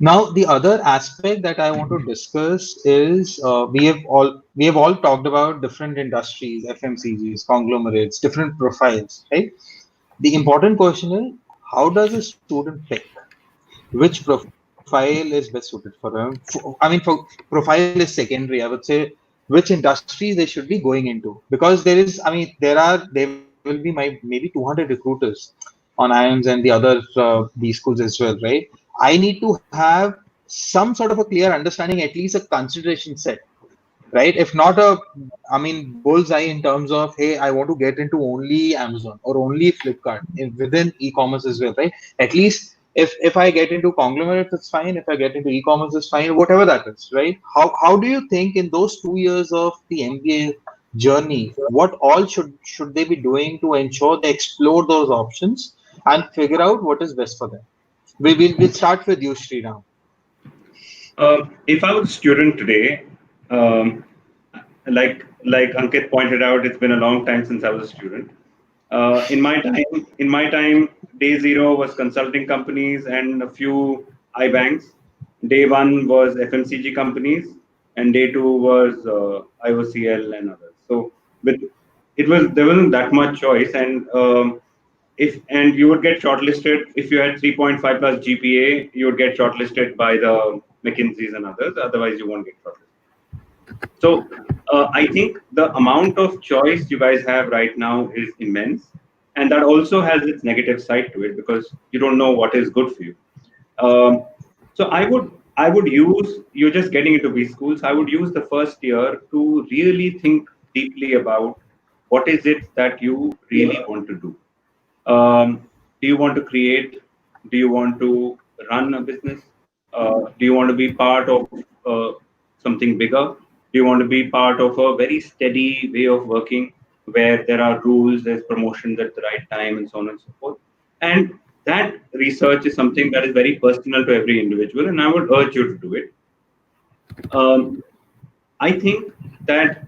Speaker 1: Now, the other aspect that I want to discuss is we have all talked about different industries, FMCGs, conglomerates, different profiles, right? The important question is, how does a student pick which profile is best suited for them? Profile is secondary. I would say which industries they should be going into, because there will be maybe 200 recruiters on IIMs and the other B schools as well, right? I need to have some sort of a clear understanding, at least a consideration set, right? If not bullseye in terms of, hey, I want to get into only Amazon or only Flipkart within e-commerce as well, right? At least if I get into conglomerates, it's fine. If I get into e-commerce, it's fine. Whatever that is, right? How do you think in those 2 years of the MBA journey, what all should they be doing to ensure they explore those options and figure out what is best for them? We'll start with you, Sriram.
Speaker 4: If I was a student today, like like Ankit pointed out, it's been a long time since I was a student. In my time, day zero was consulting companies and a few iBanks. Day one was FMCG companies, and day two was IOCL and others. So with there wasn't that much choice, and if and you would get shortlisted if you had 3.5 plus GPA, you would get shortlisted by the McKinseys and others. Otherwise, you won't get shortlisted. So I think the amount of choice you guys have right now is immense, and that also has its negative side to it because you don't know what is good for you. So I would use you're just getting into B schools. I would use the first year to really think deeply about what is it that you really want to do. Do you want to create? Do you want to run a business? Do you want to be part of something bigger? Do you want to be part of a very steady way of working where there are rules, there's promotions at the right time, and so on and so forth? And that research is something that is very personal to every individual, and I would urge you to do it. Um, I think that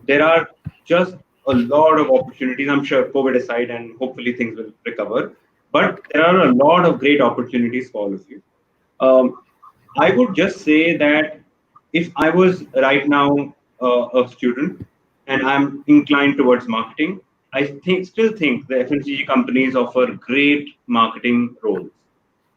Speaker 4: there are just a lot of opportunities. I'm sure COVID aside, and hopefully things will recover. But there are a lot of great opportunities for all of you. Um, I would just say that if I was right now a student and I'm inclined towards marketing, I still think the FMCG companies offer great marketing roles,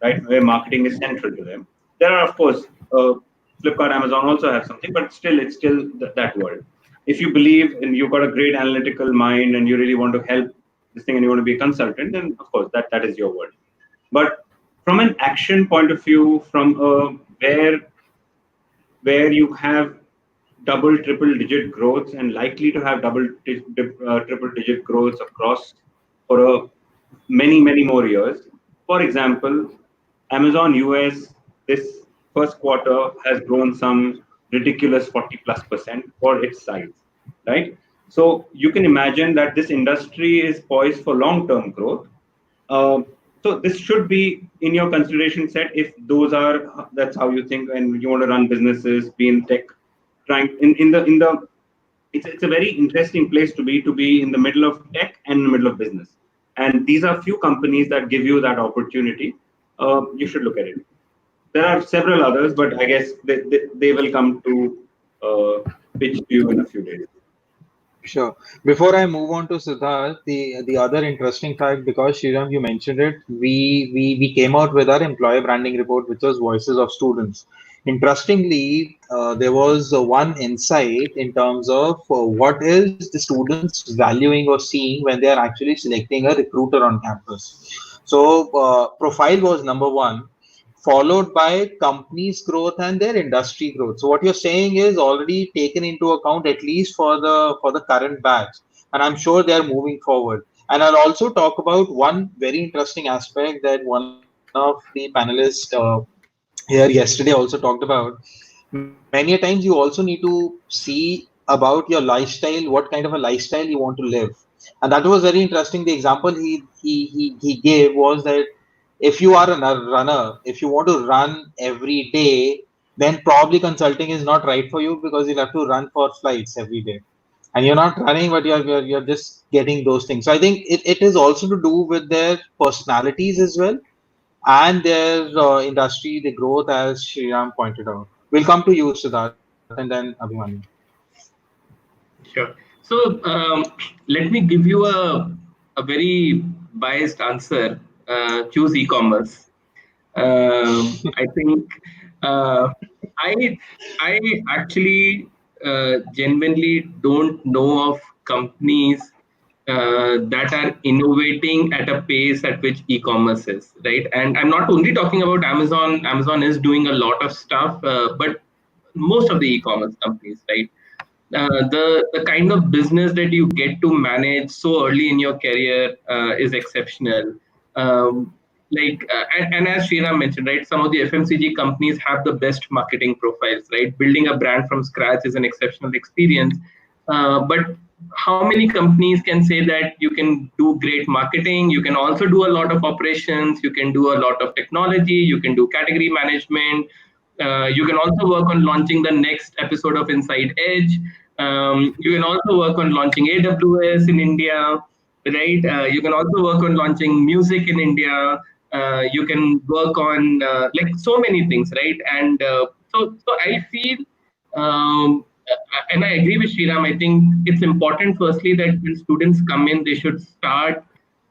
Speaker 4: right? Where marketing is central to them. There are, of course, Flipkart, Amazon also have something, but still, it's still that world. If you believe and you've got a great analytical mind and you really want to help this thing and you want to be a consultant, then of course that is your world. But from an action point of view, from where you have double, triple digit growth and likely to have triple digit growth across for many more years. For example, Amazon US this first quarter has grown some ridiculous 40 plus percent for its size, right? So you can imagine that this industry is poised for long term growth. uh, so this should be in your consideration set if that's how you think and you want to run businesses, be in tech, trying in the it's a very interesting place to be in the middle of tech and in the middle of business. And these are few companies that give you that opportunity. You should look at it. There are several others, but I guess they will come to pitch to you in a few days.
Speaker 1: Sure. Before I move on to Siddharth, the other interesting fact, because Shriram, you mentioned it, we came out with our employer branding report, which was Voices of Students. Interestingly, there was one insight in terms of what is the students valuing or seeing when they are actually selecting a recruiter on campus. So, profile was number one, followed by companies growth and their industry growth. So what you're saying is already taken into account at least for the current batch, and I'm sure they're moving forward. And I'll also talk about one very interesting aspect that one of the panelists here yesterday also talked about. Many a times you also need to see about your lifestyle, what kind of a lifestyle you want to live, and that was very interesting. The example he gave was that if you are a runner, if you want to run every day, then probably consulting is not right for you because you'll have to run for flights every day. And you're not running, but you're just getting those things. So I think it is also to do with their personalities as well and their industry, the growth, as Sriram pointed out. We'll come to you, Siddharth, and then Abhimanyu.
Speaker 3: Sure. So let me give you a very biased answer. Choose e-commerce. I think uh, I I actually genuinely don't know of companies that are innovating at a pace at which e-commerce is, right? And I'm not only talking about Amazon. Amazon is doing a lot of stuff, but most of the e-commerce companies, right? The kind of business that you get to manage so early in your career is exceptional. And as Sriram mentioned, right, some of the FMCG companies have the best marketing profiles, right? Building a brand from scratch is an exceptional experience. But how many companies can say that you can do great marketing? You can also do a lot of operations. You can do a lot of technology. You can do category management. You can also work on launching the next episode of Inside Edge. You can also work on launching AWS in India, right? You can also work on launching music in India. You can work on like so many things, right? And so I feel, and I agree with Sriram. I think it's important, firstly, that when students come in, they should start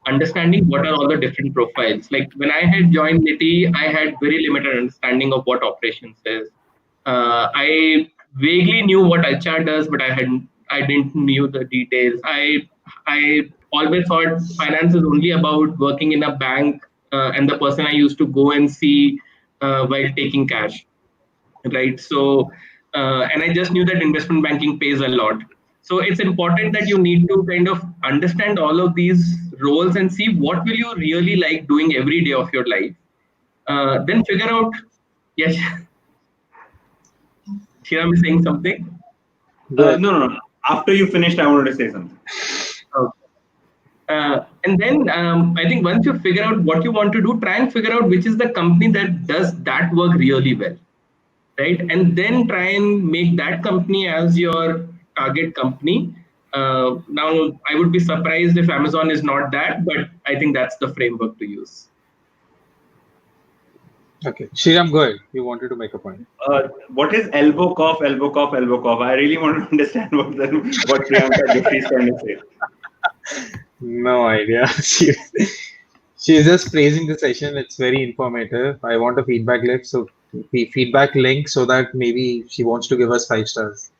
Speaker 3: understanding what are all the different profiles. Like when I had joined NITI, I had very limited understanding of what operations is. I vaguely knew what HR does, but I didn't knew the details. I always thought finance is only about working in a bank, and the person I used to go and see while taking cash, right? So, and I just knew that investment banking pays a lot. So it's important that you need to kind of understand all of these roles and see what will you really like doing every day of your life. Then figure out. Yes, Shiram is saying something.
Speaker 1: Good.
Speaker 4: No. After you finished, I wanted to say something.
Speaker 3: Okay. And then I think once you figure out what you want to do, try and figure out which is the company that does that work really well, right? And then try and make that company as your target company. Now, I would be surprised if Amazon is not that, but I think that's the framework to use.
Speaker 1: Okay. Shriram, go ahead. You wanted to make a point.
Speaker 4: What is elbow cough, elbow cough, elbow cough? I really want to understand what Priyanka Joshi is trying to say.
Speaker 1: No idea. She's just praising the session. It's very informative. I want a feedback link, so that maybe she wants to give us 5 stars.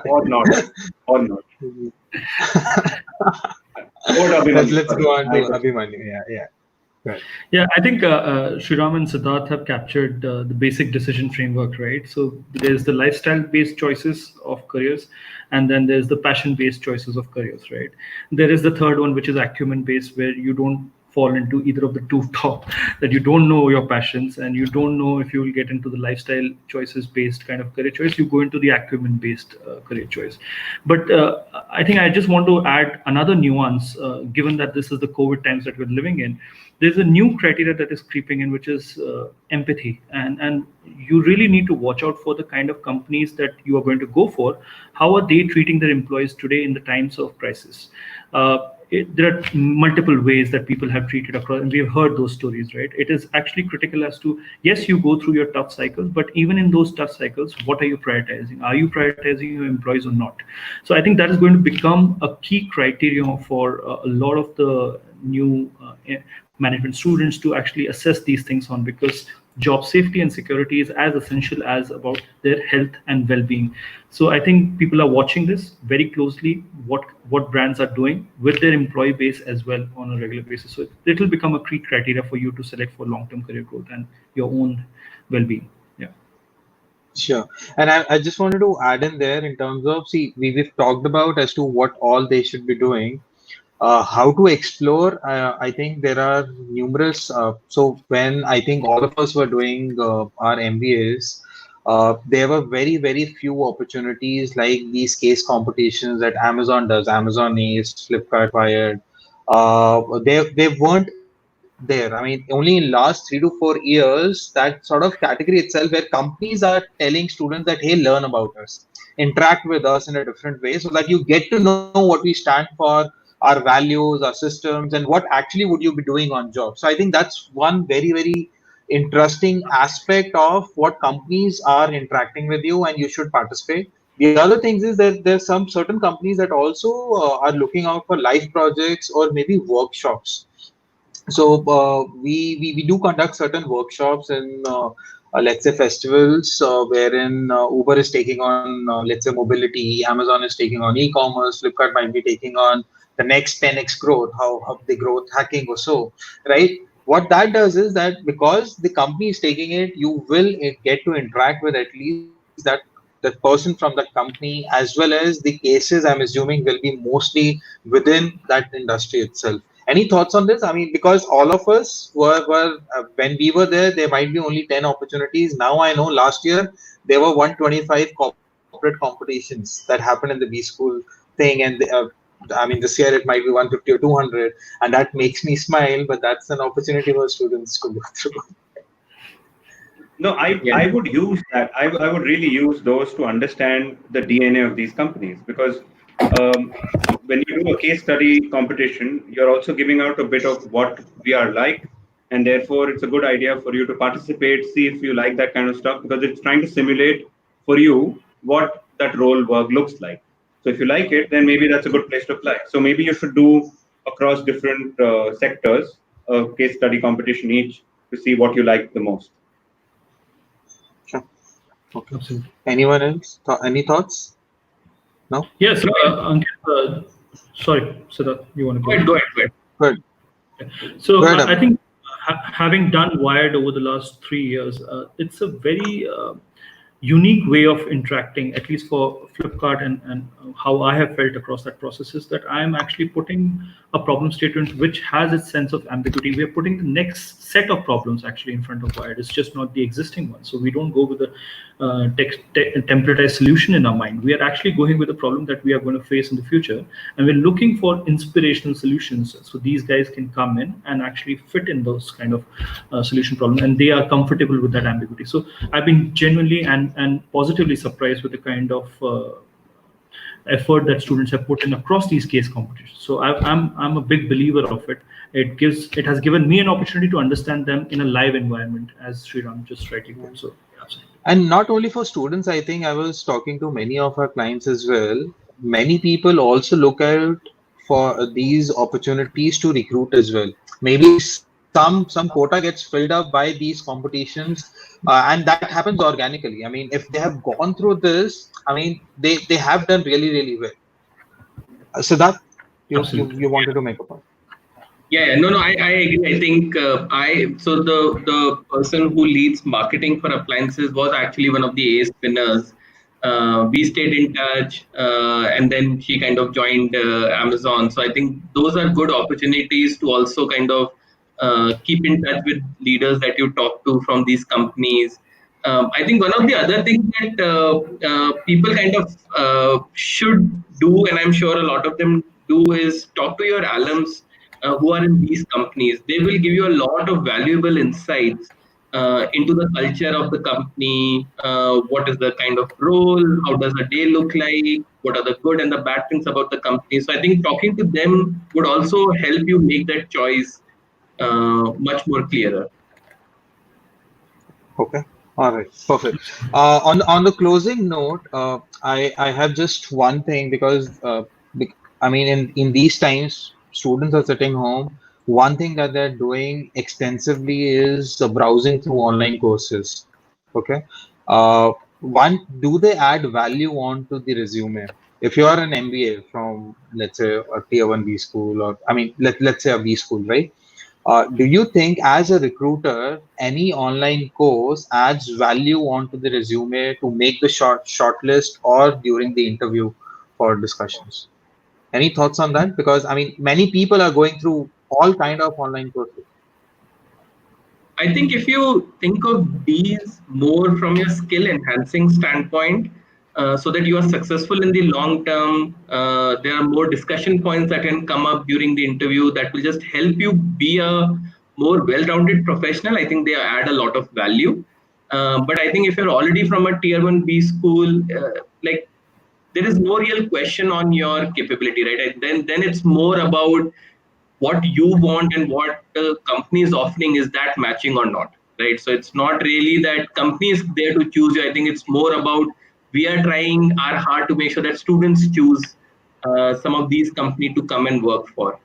Speaker 4: Or not.
Speaker 1: Let's go on to Abhimanyu. Yeah. Right.
Speaker 2: Yeah, I think Sriram and Siddharth have captured the basic decision framework, right? So there's the lifestyle-based choices of careers, and then there's the passion-based choices of careers, right? There is the third one, which is acumen-based, where you don't fall into either of the two top, that you don't know your passions and you don't know if you will get into the lifestyle choices based kind of career choice. You go into the acumen based career choice. But I think I just want to add another nuance, given that this is the COVID times that we're living in. There's a new criteria that is creeping in, which is empathy, and you really need to watch out for the kind of companies that you are going to go for. How are they treating their employees today in the times of crisis? There are multiple ways that people have treated across, and we have heard those stories, right? It is actually critical as to, yes, you go through your tough cycles, but even in those tough cycles, what are you prioritizing? Are you prioritizing your employees or not? So I think that is going to become a key criterion for a lot of the new management students to actually assess these things on, because job safety and security is as essential as about their health and well-being. So I think people are watching this very closely, what brands are doing with their employee base as well on a regular basis. So it will become a key criteria for you to select for long-term career growth and your own well-being. Yeah.
Speaker 1: Sure. And I just wanted to add in there in terms of, see, we've talked about as to what all they should be doing. How to explore, I think there are numerous. So when I think all of us were doing our MBAs, there were very, very few opportunities like these case competitions that Amazon does, Amazon Ace, Flipkart Wired. They weren't there. I mean, only in last 3 to 4 years, that sort of category itself, where companies are telling students that, hey, learn about us, interact with us in a different way, so that you get to know what we stand for, our values, our systems, and what actually would you be doing on job. So I think that's one very, very interesting aspect of what companies are interacting with you, and you should participate. The other things is that there's some certain companies that also are looking out for live projects or maybe workshops. So we do conduct certain workshops in let's say festivals, wherein Uber is taking on let's say mobility, Amazon is taking on e-commerce, Flipkart might be taking on the next 10x growth, how the growth hacking or so, right? What that does is that because the company is taking it, you will get to interact with at least that person from that company, as well as the cases, I'm assuming, will be mostly within that industry itself. Any thoughts on this? I mean, because all of us were when we were there, there might be only 10 opportunities. Now I know last year there were 125 corporate competitions that happened in the B school thing, and I mean, this year it might be 150 or 200, and that makes me smile. But that's an opportunity for students to go through.
Speaker 4: No,
Speaker 3: Yeah.
Speaker 4: I would use that. I would really use those to understand the DNA of these companies because when you do a case study competition, you're also giving out a bit of what we are like, and therefore it's a good idea for you to participate, see if you like that kind of stuff because it's trying to simulate for you what that role work looks like. So if you like it, then maybe that's a good place to apply. So maybe you should do across different sectors a case study competition each to see what you like the most.
Speaker 1: Sure. Okay.
Speaker 2: Absolutely.
Speaker 1: Anyone else? Any thoughts? No?
Speaker 2: Yes,
Speaker 3: No,
Speaker 2: Ankit, sorry, Siddharth, you want to
Speaker 3: go
Speaker 2: go
Speaker 3: ahead,
Speaker 2: ahead?
Speaker 3: go ahead, go ahead.
Speaker 1: Good.
Speaker 2: So
Speaker 1: Go ahead,
Speaker 2: I
Speaker 1: Amit.
Speaker 2: think having done Wired over the last 3 years, it's a very unique way of interacting, at least for Flipkart, and how I have felt across that process is that I am actually putting a problem statement which has its sense of ambiguity. We are putting the next set of problems actually in front of Wired. It's just not the existing one. So we don't go with a templatized solution in our mind. We are actually going with a problem that we are going to face in the future, and we're looking for inspirational solutions. So these guys can come in and actually fit in those kind of solution problem, and they are comfortable with that ambiguity. So I've been genuinely and positively surprised with the kind of effort that students have put in across these case competitions. So I'm a big believer of it. It has given me an opportunity to understand them in a live environment, as Sriram just rightly put. So yeah, absolutely.
Speaker 1: And not only for students, I think I was talking to many of our clients as well. Many people also look out for these opportunities to recruit as well. Maybe some quota gets filled up by these competitions, and that happens organically. I mean, if they have gone through this, I mean, they have done really well. Siddharth,
Speaker 2: Absolutely.
Speaker 1: you wanted to make a point.
Speaker 3: Yeah, no, no, I agree. I think the person who leads marketing for appliances was actually one of the ace winners. We stayed in touch, and then she kind of joined Amazon. So I think those are good opportunities to also kind of keep in touch with leaders that you talk to from these companies. I think one of the other things that people kind of should do, and I'm sure a lot of them do, is talk to your alums who are in these companies. They will give you a lot of valuable insights into the culture of the company. What is the kind of role? How does a day look like? What are the good and the bad things about the company? So I think talking to them would also help you make that choice much more clearer.
Speaker 1: Okay. All right. Perfect. On the closing note, I have just one thing because I mean in these times students are sitting home. One thing that they're doing extensively is browsing through online courses. Okay. One, do they add value onto the resume? If you are an MBA from let's say a tier one B school, or I mean let's say a B school, right? Do you think, as a recruiter, any online course adds value onto the resume to make the shortlist or during the interview for discussions? Any thoughts on that? Because I mean, many people are going through all kind of online courses.
Speaker 3: I think if you think of these more from your skill enhancing standpoint, so that you are successful in the long term, there are more discussion points that can come up during the interview that will just help you be a more well-rounded professional. I think they add a lot of value. But I think if you're already from a tier one B school, like there is no real question on your capability, right? Then it's more about what you want and what the company is offering, is that matching or not, right? So it's not really that company is there to choose you. I think it's more about we are trying our hard to make sure that students choose some of these companies to come and work for,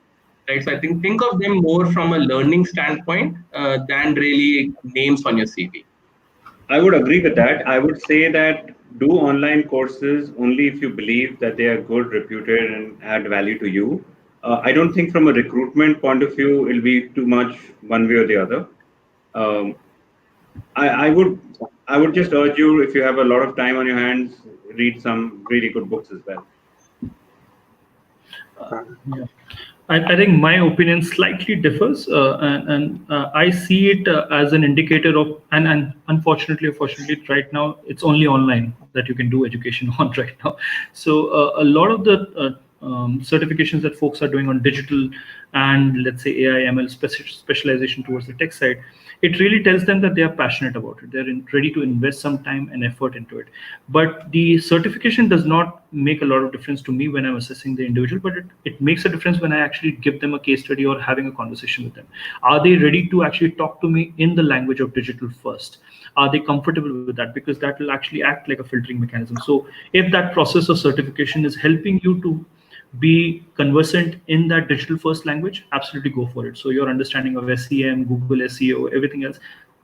Speaker 3: right? So I think of them more from a learning standpoint than really names on your CV.
Speaker 4: I would agree with that. I would say that do online courses only if you believe that they are good, reputed, and add value to you. I don't think from a recruitment point of view it'll be too much one way or the other. Um, I would just urge you, if you have a lot of time on your hands, read some really good books as well.
Speaker 2: Yeah. I think my opinion slightly differs, and I see it as an indicator of, and unfortunately, right now it's only online that you can do education on right now. So a lot of the certifications that folks are doing on digital and let's say AI ML specialization towards the tech side, it really tells them that they are passionate about it. They're ready to invest some time and effort into it. But the certification does not make a lot of difference to me when I'm assessing the individual, but it makes a difference when I actually give them a case study or having a conversation with them. Are they ready to actually talk to me in the language of digital first? Are they comfortable with that? Because that will actually act like a filtering mechanism. So if that process of certification is helping you to be conversant in that digital first language, absolutely go for it. So your understanding of SEM, Google SEO, everything else,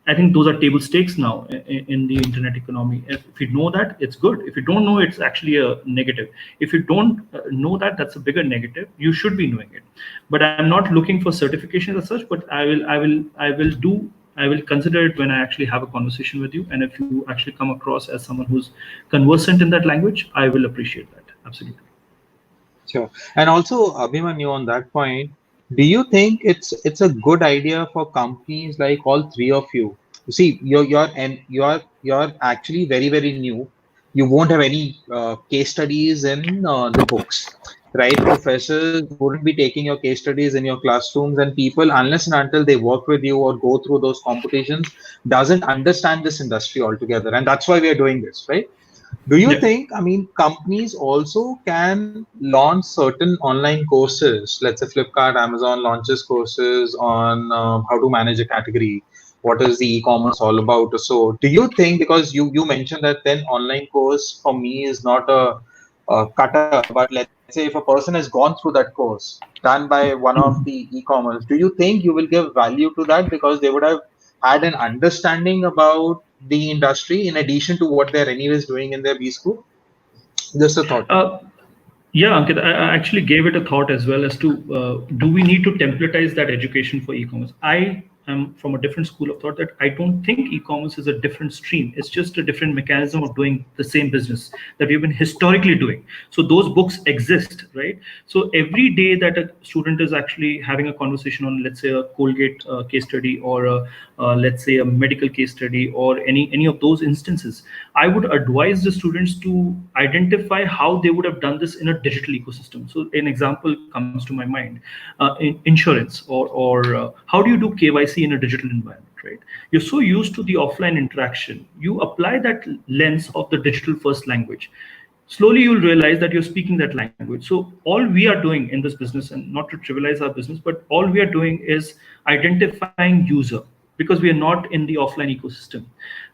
Speaker 2: I think those are table stakes now in the internet economy. If you know that, it's good. If you don't know, it's actually a negative. If you don't know that, that's a bigger negative. You should be knowing it. But I'm not looking for certifications as such. But I will consider it when I actually have a conversation with you. And if you actually come across as someone who's conversant in that language, I will appreciate that. Absolutely.
Speaker 1: Sure. And also, Abhimanyu, on that point, do you think it's a good idea for companies like all three of you? You see, you're actually very new. You won't have any case studies in the books, right? Professors wouldn't be taking your case studies in your classrooms, and people, unless and until they work with you or go through those competitions, doesn't understand this industry altogether. And that's why we are doing this, right? Do you
Speaker 2: Yeah.
Speaker 1: think, I mean, companies also can launch certain online courses? Let's say Flipkart, Amazon launches courses on how to manage a category. What is the e-commerce all about? So, do you think, because you mentioned that then online course for me is not a cutter, but let's say if a person has gone through that course done by one of the e-commerce, do you think you will give value to that because they would have had an understanding about the industry in addition to what they're anyways doing in their B school? Just a thought.
Speaker 2: Uh, Yeah, Ankit, I actually gave it a thought as well as to do we need to templatize that education for e-commerce? I am from a different school of thought that I don't think e-commerce is a different stream. It's just a different mechanism of doing the same business that we've been historically doing. So those books exist, right? So every day that a student is actually having a conversation on, let's say, a Colgate case study or let's say a medical case study or any of those instances, I would advise the students to identify how they would have done this in a digital ecosystem. So an example comes to my mind, in insurance or how do you do KYC in a digital environment, right? You're so used to the offline interaction, you apply that lens of the digital first language. Slowly you'll realize that you're speaking that language. So all we are doing in this business, and not to trivialize our business, but all we are doing is identifying user, because we are not in the offline ecosystem.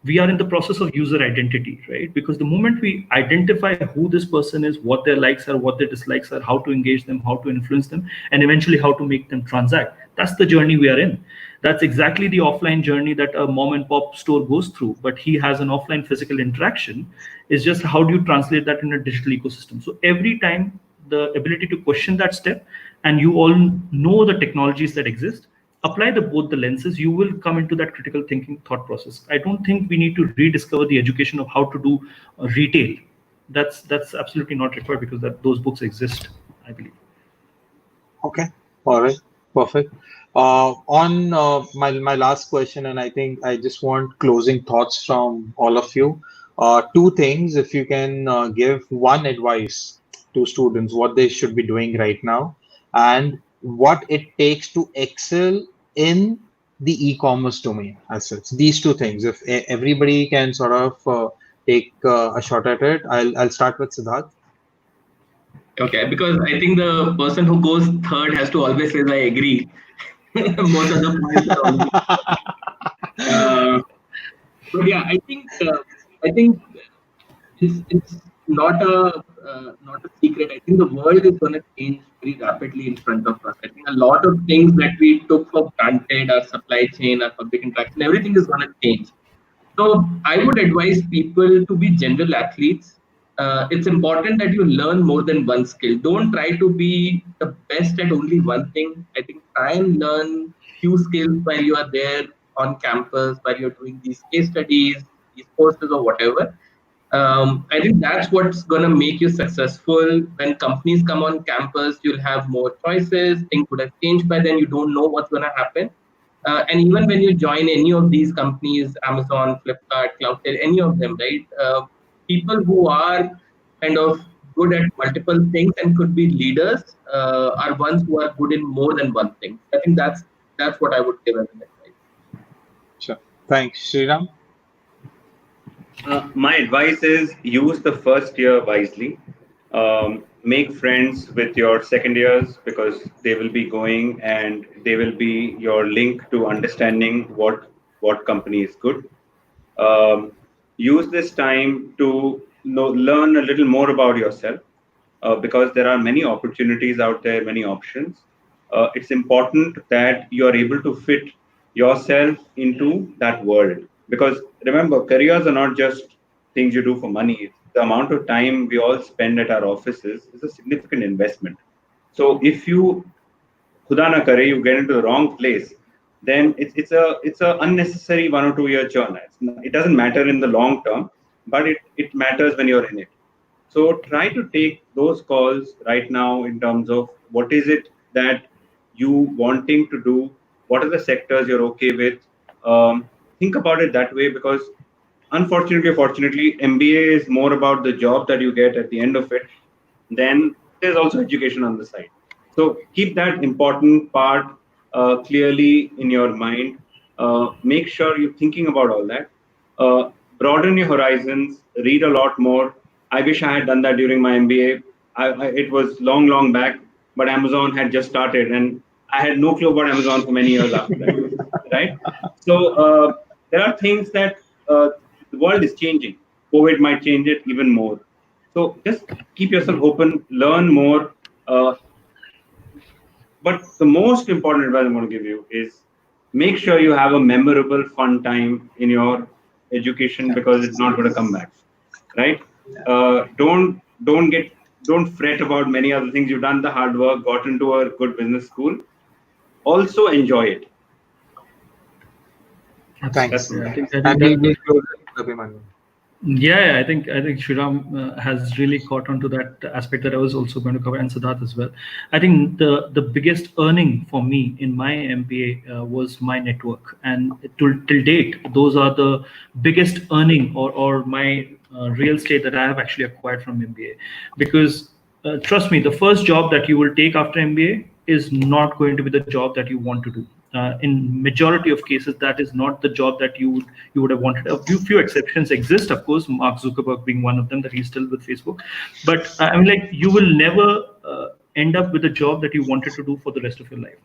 Speaker 2: We are in the process of user identity, right? Because the moment we identify who this person is, what their likes are, what their dislikes are, how to engage them, how to influence them, and eventually how to make them transact, that's the journey we are in. That's exactly the offline journey that a mom and pop store goes through, but he has an offline physical interaction. Is just how do you translate that in a digital ecosystem? So every time the ability to question that step, and you all know the technologies that exist, apply both the lenses, you will come into that critical thinking thought process. I don't think we need to rediscover the education of how to do retail. That's absolutely not required because those books exist, I believe.
Speaker 1: Okay. All right. Perfect. On my last question, and I think I just want closing thoughts from all of you. Two things, if you can give one advice to students, what they should be doing right now, and what it takes to excel in the e-commerce domain as such. These two things. If everybody can sort of take a shot at it, I'll start with Siddharth.
Speaker 3: Okay, because I think the person who goes third has to always say, I agree. Most of the points are already. Uh, but yeah, I think it's not a secret. I think the world is going to change very rapidly in front of us. I think a lot of things that we took for granted, our supply chain, our public interaction, everything is going to change. So I would advise people to be general athletes. It's important that you learn more than one skill. Don't try to be the best at only one thing. I think try and learn few skills while you are there on campus, while you're doing these case studies, these courses or whatever. I think that's what's going to make you successful. When companies come on campus, you'll have more choices. Things would have changed by then. You don't know what's going to happen. And even when you join any of these companies, Amazon, Flipkart, Cloudtail, any of them, right? People who are kind of good at multiple things and could be leaders are ones who are good in more than one thing. I think that's what I would give as an advice.
Speaker 1: Sure. Thanks, Sriram.
Speaker 4: My advice is use the first year wisely. Make friends with your second years because they will be going and they will be your link to understanding what company is good. Use this time to learn a little more about yourself because there are many opportunities out there, many options. It's important that you are able to fit yourself into that world because remember, careers are not just things you do for money. The amount of time we all spend at our offices is a significant investment. So if you khuda na kare, you get into the wrong place, then it's a unnecessary 1 or 2 year churn. It doesn't matter in the long term, but it matters when you're in it. So try to take those calls right now in terms of what is it that you wanting to do, what are the sectors you're okay with. Think about it that way because unfortunately, fortunately, MBA is more about the job that you get at the end of it. Then there's also education on the side. So keep that important part clearly in your mind. Make sure you're thinking about all that. Broaden your horizons. Read a lot more. I wish I had done that during my MBA. It was long, long back, but Amazon had just started, and I had no clue about Amazon for many years after that. Right? So there are things that the world is changing. COVID might change it even more. So just keep yourself open, learn more. Uh, but the most important advice I'm going to give you is make sure you have a memorable, fun time in your education because it's not going to come back, right? Don't fret about many other things. You've done the hard work, got into a good business school. Also enjoy it.
Speaker 1: Thanks.
Speaker 4: That's
Speaker 2: Absolutely.
Speaker 1: And we'll close it, Abhimanyu.
Speaker 2: Yeah, I think Shriram has really caught on to that aspect that I was also going to cover, and Siddharth as well. I think the biggest earning for me in my MBA was my network, and till date, those are the biggest earning or my real estate that I have actually acquired from MBA. Because trust me, the first job that you will take after MBA is not going to be the job that you want to do. In majority of cases, that is not the job that you would have wanted. A few exceptions exist, of course, Mark Zuckerberg being one of them, that he's still with Facebook. But I mean, like, you will never end up with a job that you wanted to do for the rest of your life.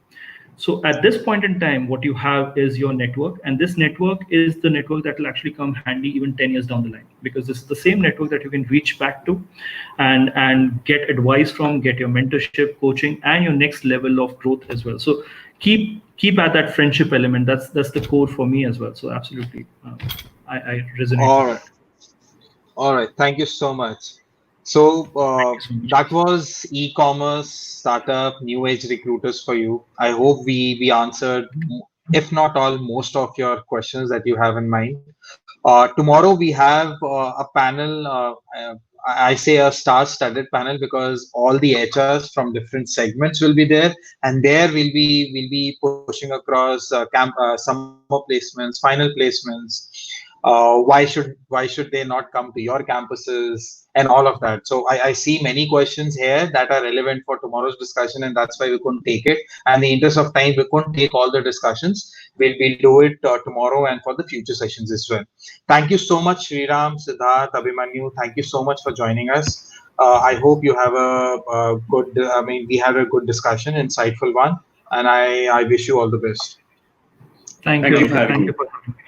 Speaker 2: So at this point in time, what you have is your network, and this network is the network that will actually come handy even 10 years down the line, because this is the same network that you can reach back to and get advice from, get your mentorship, coaching, and your next level of growth as well. So keep at that friendship element. That's the core for me as well. So absolutely, I resonate
Speaker 1: All
Speaker 2: with
Speaker 1: right.
Speaker 2: that.
Speaker 1: All right. Thank you so much. So
Speaker 2: Thank you so much.
Speaker 1: that was e-commerce, startup, new age recruiters for you. I hope we answered, if not all, most of your questions that you have in mind. Tomorrow we have a panel. I say a star-studded panel because all the HRs from different segments will be there, and there we'll be pushing across summer placements, final placements. Why should they not come to your campuses and all of that? So I see many questions here that are relevant for tomorrow's discussion, and that's why we couldn't take it. And in the interest of time, we couldn't take all the discussions. We'll do it tomorrow and for the future sessions as well. Thank you so much, Sriram, Siddharth, Abhimanyu. Thank you so much for joining us. I hope you have a good. I mean, we had a good discussion, insightful one, and I wish you all the best.
Speaker 2: Thank you,
Speaker 4: Thank you for
Speaker 2: Ankit.
Speaker 4: having
Speaker 2: Thank
Speaker 4: me.
Speaker 2: you for having me.